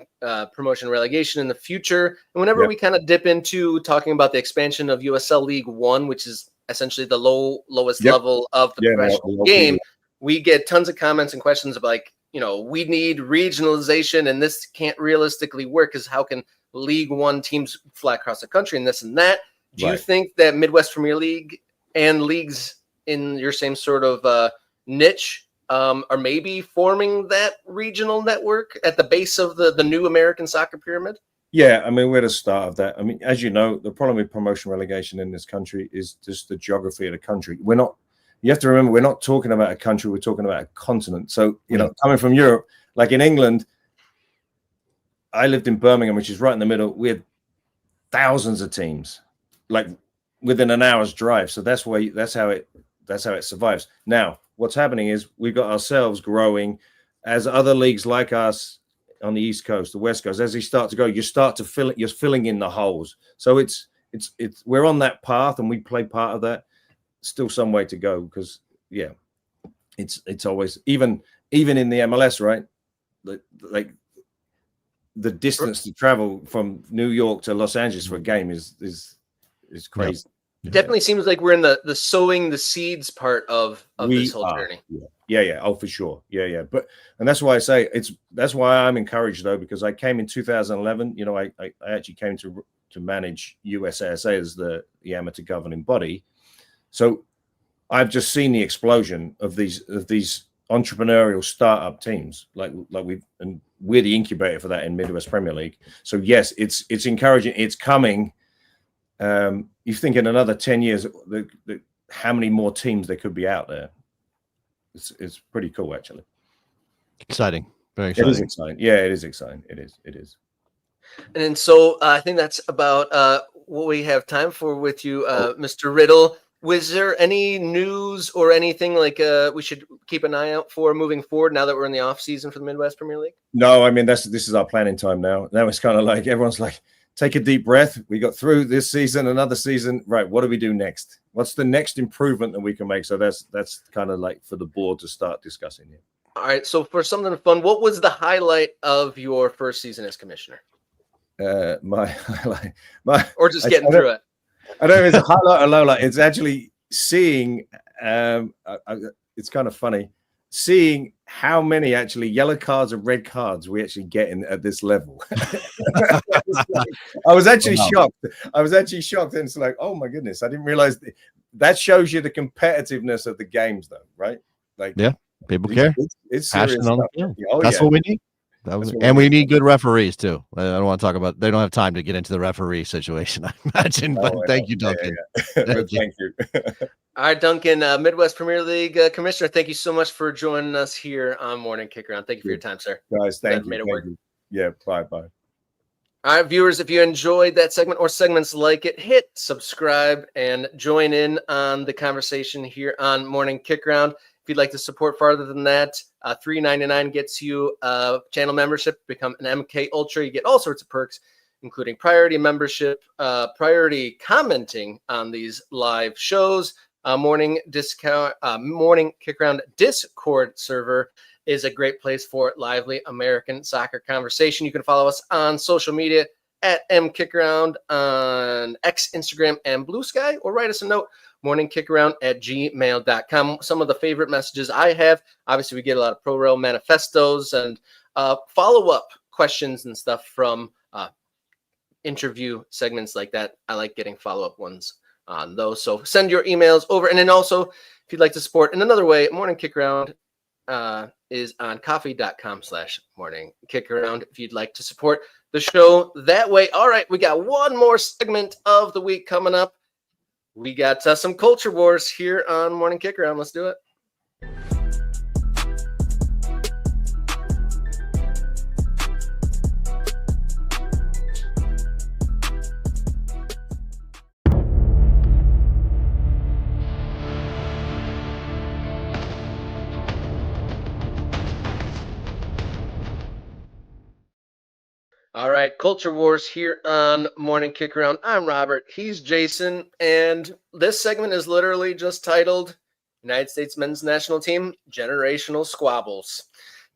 promotion and relegation in the future, and whenever we kind of dip into talking about the expansion of USL League One, which is essentially the lowest level of the professional game, we get tons of comments and questions of like, we need regionalization and this can't realistically work because how can League One teams fly across the country and this and that? Do you think that Midwest Premier League and leagues in your same sort of niche are maybe forming that regional network at the base of the new American soccer pyramid? Yeah, I mean, we're the start of that. I mean, as you know, the problem with promotion relegation in this country is just the geography of the country. You have to remember, we're not talking about a country, we're talking about a continent. So, coming from Europe, like in England, I lived in Birmingham, which is right in the middle. We had thousands of teams, like within an hour's drive. So that's how it survives. Now, what's happening is we've got ourselves growing as other leagues like us on the East Coast, the West Coast, as they start to go, you're filling in the holes. So we're on that path and we play part of that. Still some way to go because it's always even in the MLS, right? Like the distance to travel from New York to Los Angeles for a game is crazy. Definitely seems like we're in the sowing the seeds part of this whole journey. Yeah. Oh, for sure. Yeah. And that's why I say that's why I'm encouraged though, because I came in 2011. I actually came to manage USASA as the amateur governing body. So I've just seen the explosion of these entrepreneurial startup teams. And we're the incubator for that in Midwest Premier League. So yes, it's encouraging. It's coming. You think in another 10 years, how many more teams there could be out there? It's pretty cool, actually. Exciting. Very exciting. It is exciting. Yeah, it is exciting. It is. And so I think that's about what we have time for with you, Mr. Riddle. Was there any news or anything like we should keep an eye out for moving forward now that we're in the off season for the Midwest Premier League? No, I mean, this is our planning time now. Now it's kind of like everyone's like, take a deep breath. We got through this season, another season. Right. What do we do next? What's the next improvement that we can make? So that's kind of like for the board to start discussing it. All right. So for something fun, what was the highlight of your first season as commissioner? My highlight, or just getting through it. I don't know if it's a highlight or low light. It's actually seeing, it's kind of funny, seeing how many actually yellow cards and red cards we actually get in at this level. I was actually shocked. And it's like, oh my goodness, I didn't realize that shows you the competitiveness of the games though, right? Like, yeah, people care. It's serious. That's what we need. And we need good referees too. I don't want to talk about. They don't have time to get into the referee situation, I imagine. But thank you, Duncan. Thank you. All right, Duncan, Midwest Premier League Commissioner. Thank you so much for joining us here on Morning Kickaround. Thank you for your time, sir. Guys, thank you. Yeah, bye. All right, viewers, if you enjoyed that segment or segments like it, hit subscribe and join in on the conversation here on Morning Kickaround. If you'd like to support farther than that, $3.99 gets you a channel membership. Become an MK Ultra. You get all sorts of perks, including priority membership, priority commenting on these live shows, morning Kickaround Discord server is a great place for lively American soccer conversation. You can follow us on social media at mkickaround on X, Instagram, and Blue Sky, or write us a note, morningkickaround@gmail.com. Some of the favorite messages I have, obviously we get a lot of pro-rel manifestos and follow-up questions and stuff from interview segments like that. I like getting follow-up ones on those. So send your emails over. And then also, if you'd like to support in another way, Morning Kickaround is on coffee.com/morningkickaround if you'd like to support the show that way. All right, we got one more segment of the week coming up. We got some culture wars here on Morning Kickaround. Let's do it. All right, Culture Wars here on Morning Kickaround. I'm Robert. He's Jason. And this segment is literally just titled United States Men's National Team Generational Squabbles.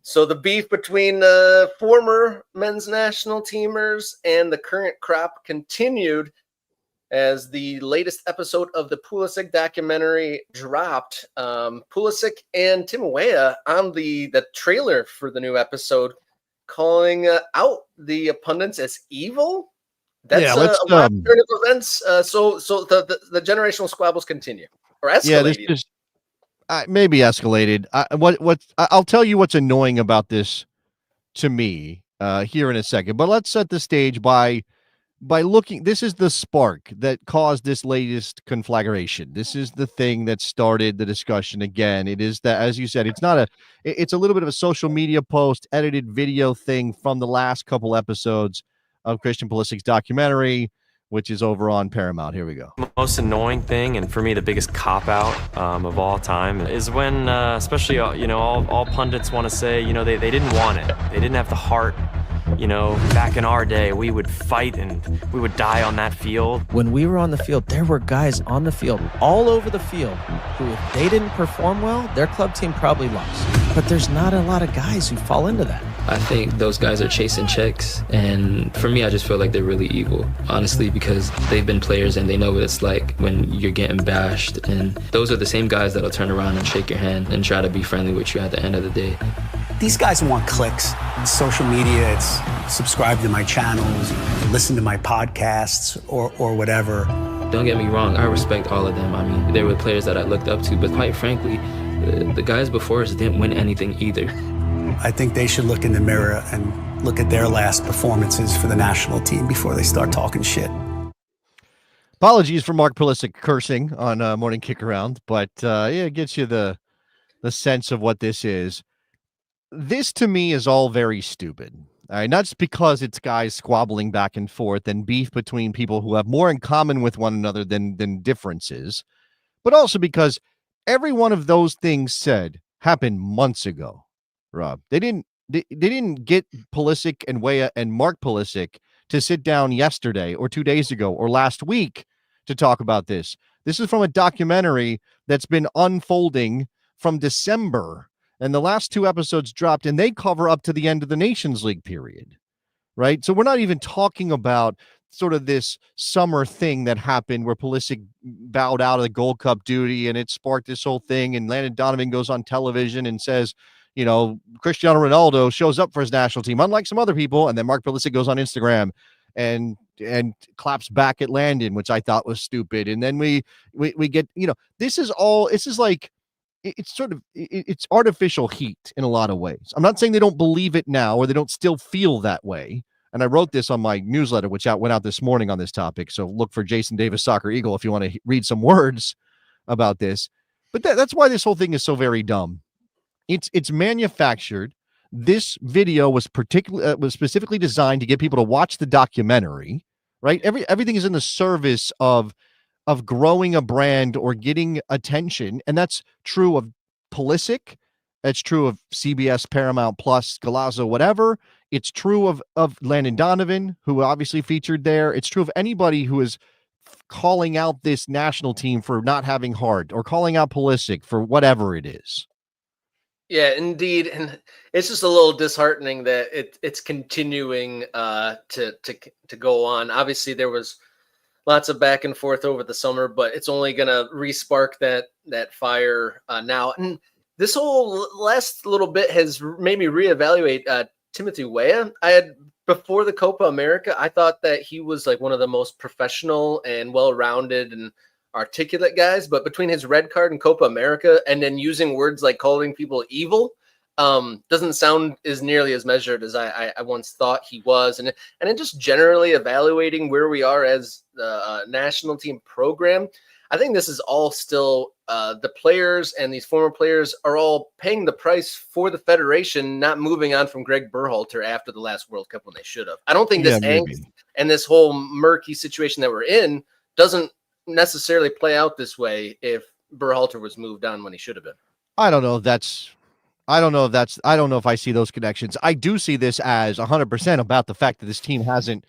So the beef between the former men's national teamers and the current crop continued as the latest episode of the Pulisic documentary dropped. Pulisic and Tim Weah on the trailer for the new episode, calling out the pundits as evil. That's a turn of events. So the generational squabbles continue or escalate. Yeah, this is maybe escalated. I'll tell you what's annoying about this to me here in a second. But let's set the stage by looking. This is the spark that caused this latest conflagration. This is the thing that started the discussion again. It is that, as you said, it's a little bit of a social media post, edited video thing from the last couple episodes of Christian Pulisic's documentary, which is over on Paramount. Here we go. Most annoying thing, and for me the biggest cop-out of all time, is when especially all pundits want to say they didn't want it, they didn't have the heart. Back in our day, we would fight and we would die on that field. When we were on the field, there were guys on the field, all over the field, who, if they didn't perform well, their club team probably lost. But there's not a lot of guys who fall into that. I think those guys are chasing checks, and for me, I just feel like they're really evil, honestly, because they've been players and they know what it's like when you're getting bashed, and those are the same guys that'll turn around and shake your hand and try to be friendly with you at the end of the day. These guys want clicks. It's social media, it's subscribe to my channels, listen to my podcasts, or whatever. Don't get me wrong, I respect all of them. I mean, they were players that I looked up to, but quite frankly, the guys before us didn't win anything either. I think they should look in the mirror and look at their last performances for the national team before they start talking shit. Apologies for Mark Pulisic cursing on Morning Kickaround, but it gets you the sense of what this is. This to me is all very stupid. All right, not just because it's guys squabbling back and forth and beef between people who have more in common with one another than differences, but also because every one of those things said happened months ago. Rob, they didn't get Pulisic and Weah and Mark Pulisic to sit down yesterday or 2 days ago or last week to talk about this. This is from a documentary that's been unfolding from December. And the last 2 episodes dropped, and they cover up to the end of the Nations League period, right? So we're not even talking about sort of this summer thing that happened where Pulisic bowed out of the Gold Cup duty, and it sparked this whole thing, and Landon Donovan goes on television and says, Cristiano Ronaldo shows up for his national team, unlike some other people, and then Mark Pulisic goes on Instagram and claps back at Landon, which I thought was stupid. And then we get, this is like, it's artificial heat in a lot of ways. I'm not saying they don't believe it now or they don't still feel that way. And I wrote this on my newsletter, which went out this morning on this topic. So look for Jason Davis Soccer Eagle if you want to read some words about this. But that's why this whole thing is so very dumb. It's manufactured. This video was was specifically designed to get people to watch the documentary, right? Everything is in the service of growing a brand or getting attention, and that's true of Pulisic. That's true of CBS, Paramount Plus, Galazzo, whatever. It's true of Landon Donovan, who obviously featured there. It's true of anybody who is calling out this national team for not having heart, or calling out Pulisic for whatever it is. Yeah, indeed, and it's just a little disheartening that it's continuing to go on. Obviously, there was lots of back and forth over the summer, but it's only going to re-spark that fire now. And this whole last little bit has made me reevaluate Timothy Weah. Before the Copa America, I thought that he was like one of the most professional and well-rounded and articulate guys, but between his red card and Copa America, and then using words like calling people evil, doesn't sound as nearly as measured as I once thought he was. And then just generally evaluating where we are as the national team program, I think this is all still the players and these former players are all paying the price for the federation not moving on from Greg Berhalter after the last World Cup when they should have. I don't think this angst and this whole murky situation that we're in doesn't necessarily play out this way if Berhalter was moved on when he should have been. I don't know if I see those connections. I do see this as 100% about the fact that this team hasn't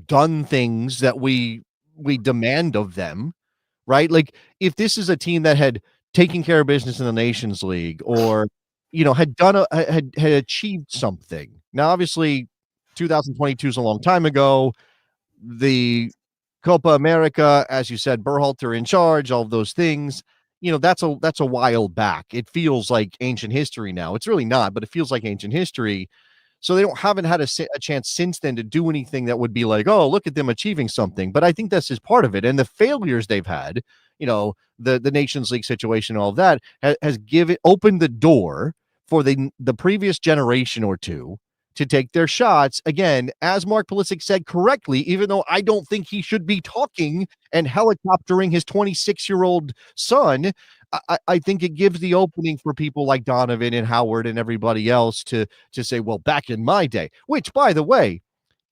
done things that we demand of them, right? Like, if this is a team that had taken care of business in the Nations League, or, had done had achieved something. Now, obviously 2022 is a long time ago. The Copa America, as you said, Berhalter in charge, all of those things, that's a while back. It feels like ancient history now. It's really not, but it feels like ancient history. So they haven't had a chance since then to do anything that would be like, oh, look at them achieving something. But I think that's just part of it. And the failures they've had, the Nations League situation, all of that has opened the door for the previous generation or two to take their shots. Again, as Mark Pulisic said correctly, even though I don't think he should be talking and helicoptering his 26-year-old son, I think it gives the opening for people like Donovan and Howard and everybody else to say, well, back in my day, which, by the way,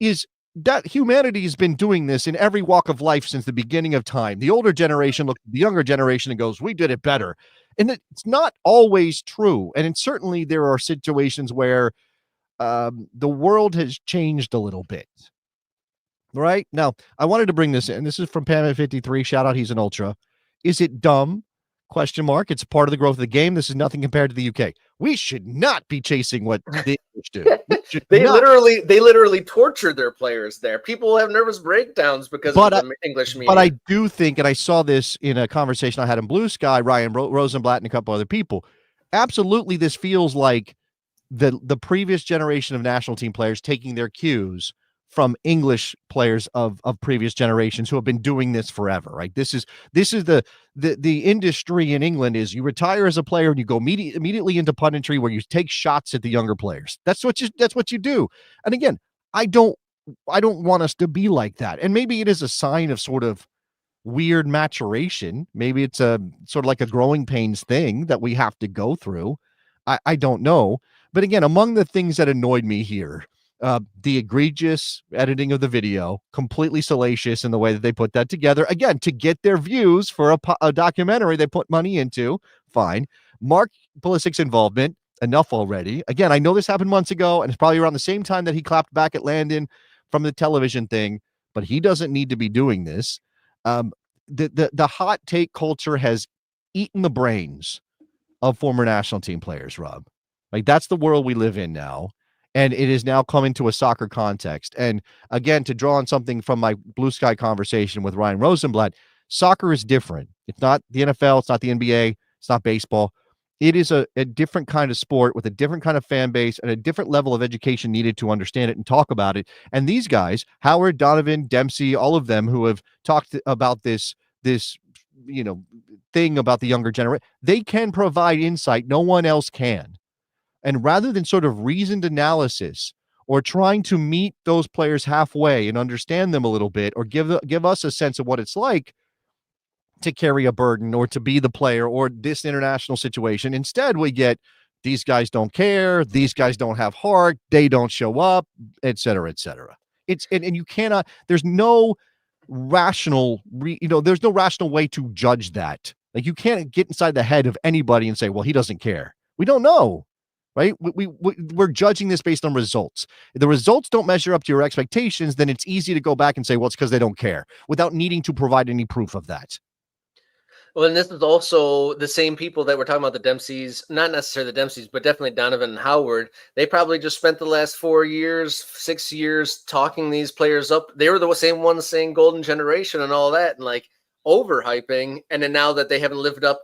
is that humanity has been doing this in every walk of life since the beginning of time. The older generation looks at the younger generation and goes, we did it better. And it's not always true. And certainly there are situations where the world has changed a little bit. Right now, I wanted to bring this in. This is from Pam at 53. Shout out, he's an ultra. Is it dumb? Question mark. It's part of the growth of the game. This is nothing compared to the UK. We should not be chasing what the English do. They literally torture their players there. People have nervous breakdowns because of the English media. But I do think, and I saw this in a conversation I had in Blue Sky, Ryan Rosenblatt and a couple other people. Absolutely, this feels like the previous generation of national team players taking their cues from English players of previous generations who have been doing this forever, right? This is the industry in England is you retire as a player and you go immediately into punditry where you take shots at the younger players. That's what you do. And again, I don't want us to be like that. And maybe it is a sign of sort of weird maturation. Maybe it's a sort of like a growing pains thing that we have to go through. I don't know. But again, among the things that annoyed me here, the egregious editing of the video, completely salacious in the way that they put that together, again, to get their views for a documentary they put money into. Fine. Mark Pulisic's involvement, enough already. Again, I know this happened months ago, and it's probably around the same time that he clapped back at Landon from the television thing, but he doesn't need to be doing this. The hot take culture has eaten the brains of former national team players, Rob. Like, that's the world we live in now. And it is now coming to a soccer context. And again, to draw on something from my Blue Sky conversation with Ryan Rosenblatt, soccer is different. It's not the NFL. It's not the NBA. It's not baseball. It is a different kind of sport with a different kind of fan base and a different level of education needed to understand it and talk about it. And these guys, Howard, Donovan, Dempsey, all of them who have talked about this thing about the younger generation, they can provide insight no one else can. And rather than sort of reasoned analysis or trying to meet those players halfway and understand them a little bit, or give us a sense of what it's like to carry a burden or to be the player or this international situation, instead we get These guys don't care. These guys don't have heart. They don't show up, et cetera, et cetera. And you cannot, there's no rational, there's no rational way to judge that. Like, you can't get inside the head of anybody and say, well, he doesn't care. We don't know, right? We're judging this based on results. If the results don't measure up to your expectations, then it's easy to go back and say, well, it's because they don't care, without needing to provide any proof of that. Well, and this is also the same people that we're talking about, the Dempseys, not necessarily the Dempseys, but definitely Donovan and Howard. They probably just spent the last 4 years, 6 years talking these players up. They were the same ones saying golden generation and all that, and like overhyping. And then now that they haven't lived up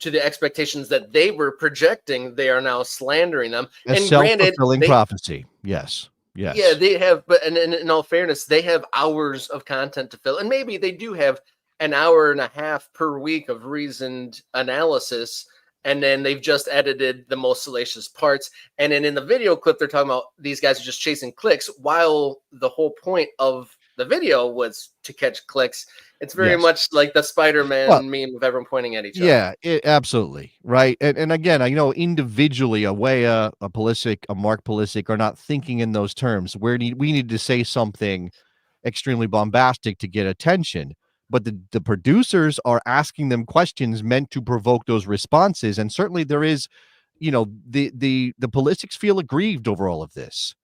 to the expectations that they were projecting, they are now slandering them. A and granted, self-fulfilling prophecy. Yes. Yes. Yeah, they have, but in all fairness, they have hours of content to fill. And maybe they do have an hour and a half per week of reasoned analysis, and then they've just edited the most salacious parts. And then in the video clip, they're talking about these guys are just chasing clicks, while the whole point of the video was to catch clicks. It's very much like the Spider-Man meme of everyone pointing at each other. Yeah, absolutely. Right. And again, I know individually, a Pulisic, a Mark Pulisic are not thinking in those terms. We need to say something extremely bombastic to get attention. But the producers are asking them questions meant to provoke those responses. And certainly there is, the Pulisics feel aggrieved over all of this.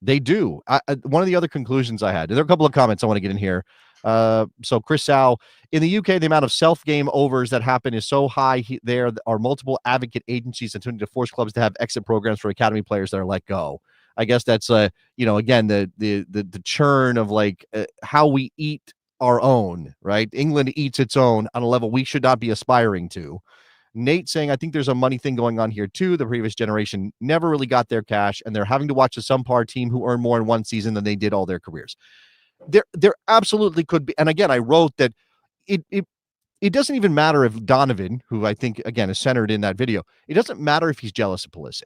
They do. One of the other conclusions I had, there are a couple of comments I want to get in here. So Chris Sow, in the UK, the amount of self-game overs that happen is so high. There are multiple advocate agencies attempting to force clubs to have exit programs for academy players that are let go. I guess that's, again, the churn of how we eat our own, right? England eats its own on a level we should not be aspiring to. Nate saying, I think there's a money thing going on here too. The previous generation never really got their cash, and they're having to watch a subpar team who earn more in one season than they did all their careers. There absolutely could be. And again, I wrote that it doesn't even matter if Donovan, who I think, again, is centered in that video, it doesn't matter if he's jealous of Pulisic.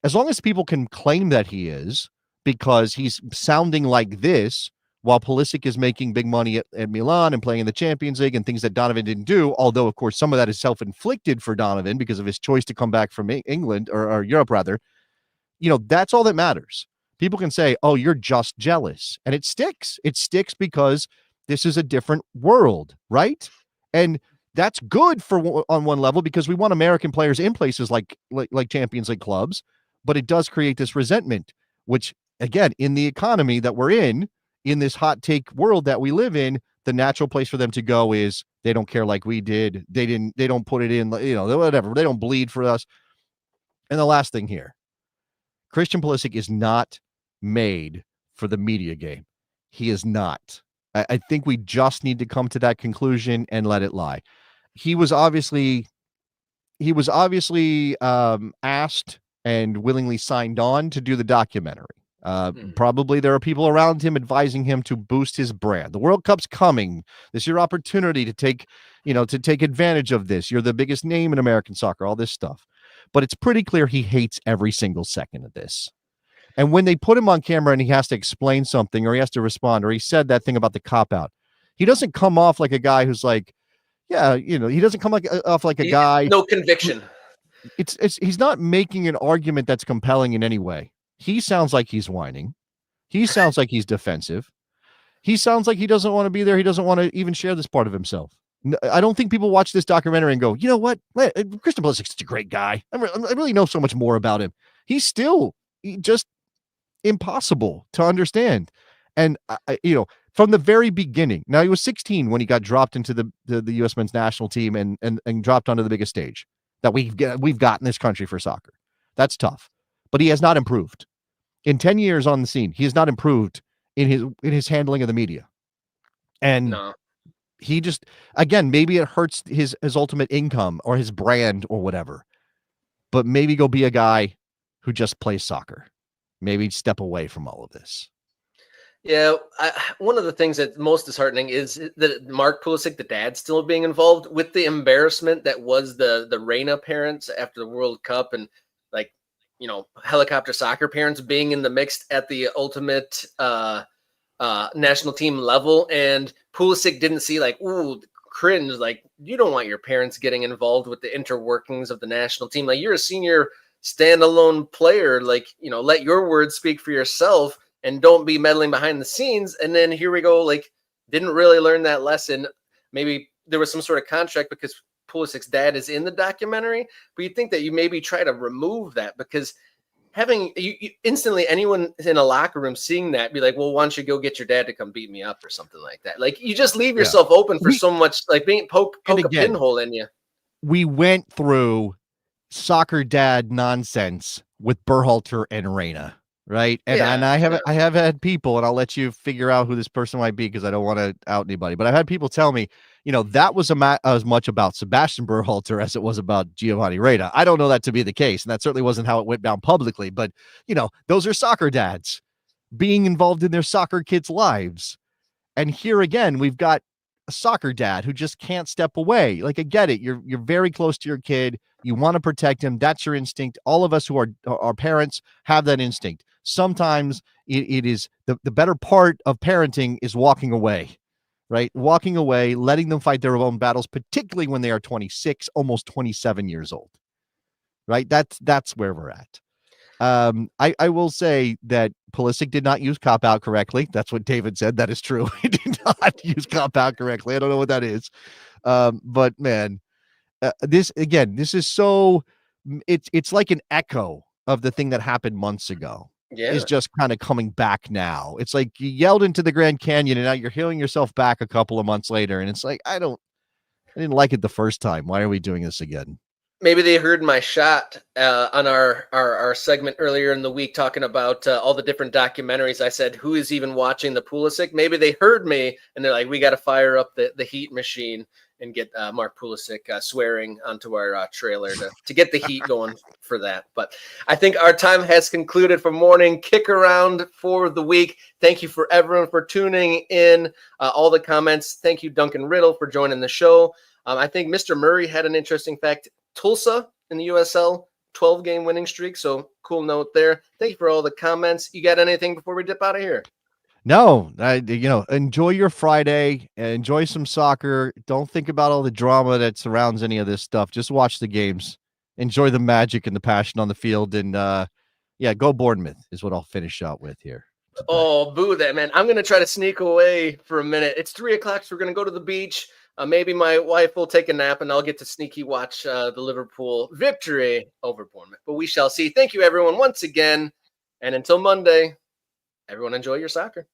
As long as people can claim that he is, because he's sounding like this, while Pulisic is making big money at Milan and playing in the Champions League and things that Donovan didn't do, although, of course, some of that is self-inflicted for Donovan because of his choice to come back from England or Europe, rather, that's all that matters. People can say, oh, you're just jealous. And it sticks. It sticks because this is a different world, right? And that's good on one level, because we want American players in places like Champions League clubs, but it does create this resentment, which, again, in the economy that we're in this hot take world that we live in, the natural place for them to go is they don't care like we did. They don't put it in, whatever. They don't bleed for us. And the last thing here, Christian Pulisic is not made for the media game. He is not. I think we just need to come to that conclusion and let it lie. He was obviously asked and willingly signed on to do the documentary. Probably there are people around him advising him to boost his brand. The World Cup's coming. This is your opportunity to take advantage of this. You're the biggest name in American soccer, all this stuff. But it's pretty clear he hates every single second of this. And when they put him on camera and he has to explain something, or he has to respond, or he said that thing about the cop-out, he doesn't come off like a guy who's like, he doesn't come off like a guy. No conviction. He's not making an argument that's compelling in any way. He sounds like he's whining. He sounds like he's defensive. He sounds like he doesn't want to be there. He doesn't want to even share this part of himself. I don't think people watch this documentary and go, you know what? Christian Pulisic's such a great guy. I really know so much more about him. He's still just impossible to understand. And, from the very beginning, now he was 16 when he got dropped into the U.S. men's national team and dropped onto the biggest stage that we've got in this country for soccer. That's tough. But he has not improved. In 10 years on the scene, he has not improved in his handling of the media. And he just, again, maybe it hurts his ultimate income or his brand or whatever. But maybe go be a guy who just plays soccer. Maybe step away from all of this. Yeah, one of the things that's most disheartening is that Mark Pulisic, the dad, still being involved with the embarrassment that was the Reina parents after the World Cup, and helicopter soccer parents being in the mix at the ultimate national team level. And Pulisic didn't see cringe. You don't want your parents getting involved with the interworkings of the national team. You're a senior standalone player, like, you know, let your words speak for yourself and don't be meddling behind the scenes. And then here we go, like, didn't really learn that lesson. Maybe there was some sort of contract because Pulisic's dad is in the documentary, but you think that you maybe try to remove that, because having you instantly anyone in a locker room seeing that be like, well, why don't you go get your dad to come beat me up or something like that? Like, you just leave yourself open for so much, like being poke a pinhole in you. We went through soccer dad nonsense with Berhalter and Reyna, right? And I have had people, and I'll let you figure out who this person might be because I don't want to out anybody, but I've had people tell me, you know, that was as much about Sebastian Berhalter as it was about Giovanni Reyna. I don't know that to be the case, and that certainly wasn't how it went down publicly, but, you know, those are soccer dads being involved in their soccer kids' lives. And here again, we've got a soccer dad who just can't step away. Like, I get it. You're very close to your kid. You want to protect him. That's your instinct. All of us who are parents have that instinct. Sometimes it is the better part of parenting is walking away, right? Walking away, letting them fight their own battles, particularly when they are 26, almost 27 years old, right? That's where we're at. I will say that Pulisic did not use cop out correctly. That's what David said. That is true. He did not use cop out correctly. I don't know what that is. But man, this is so, it's like an echo of the thing that happened months ago. Yeah. Is just kind of coming back now. It's like you yelled into the Grand Canyon and now you're healing yourself back a couple of months later. And it's like, I didn't like it the first time. Why are we doing this again? Maybe they heard my shot on our segment earlier in the week talking about all the different documentaries. I said, who is even watching the Pulisic? Maybe they heard me and they're like, we got to fire up the heat machine and get Mark Pulisic swearing onto our trailer to get the heat going for that. But I think our time has concluded for morning Kickaround for the week. Thank you for everyone for tuning in, all the comments. Thank you, Duncan Riddle, for joining the show. I think Mr. Murray had an interesting fact. Tulsa in the USL, 12-game winning streak. So cool note there. Thank you for all the comments. You got anything before we dip out of here? No, enjoy your Friday, enjoy some soccer. Don't think about all the drama that surrounds any of this stuff. Just watch the games, enjoy the magic and the passion on the field. And go Bournemouth is what I'll finish out with here. Oh, boo that, man. I'm going to try to sneak away for a minute. It's 3:00. So we're going to go to the beach. Maybe my wife will take a nap and I'll get to sneaky watch the Liverpool victory over Bournemouth. But we shall see. Thank you, everyone, once again. And until Monday, everyone enjoy your soccer.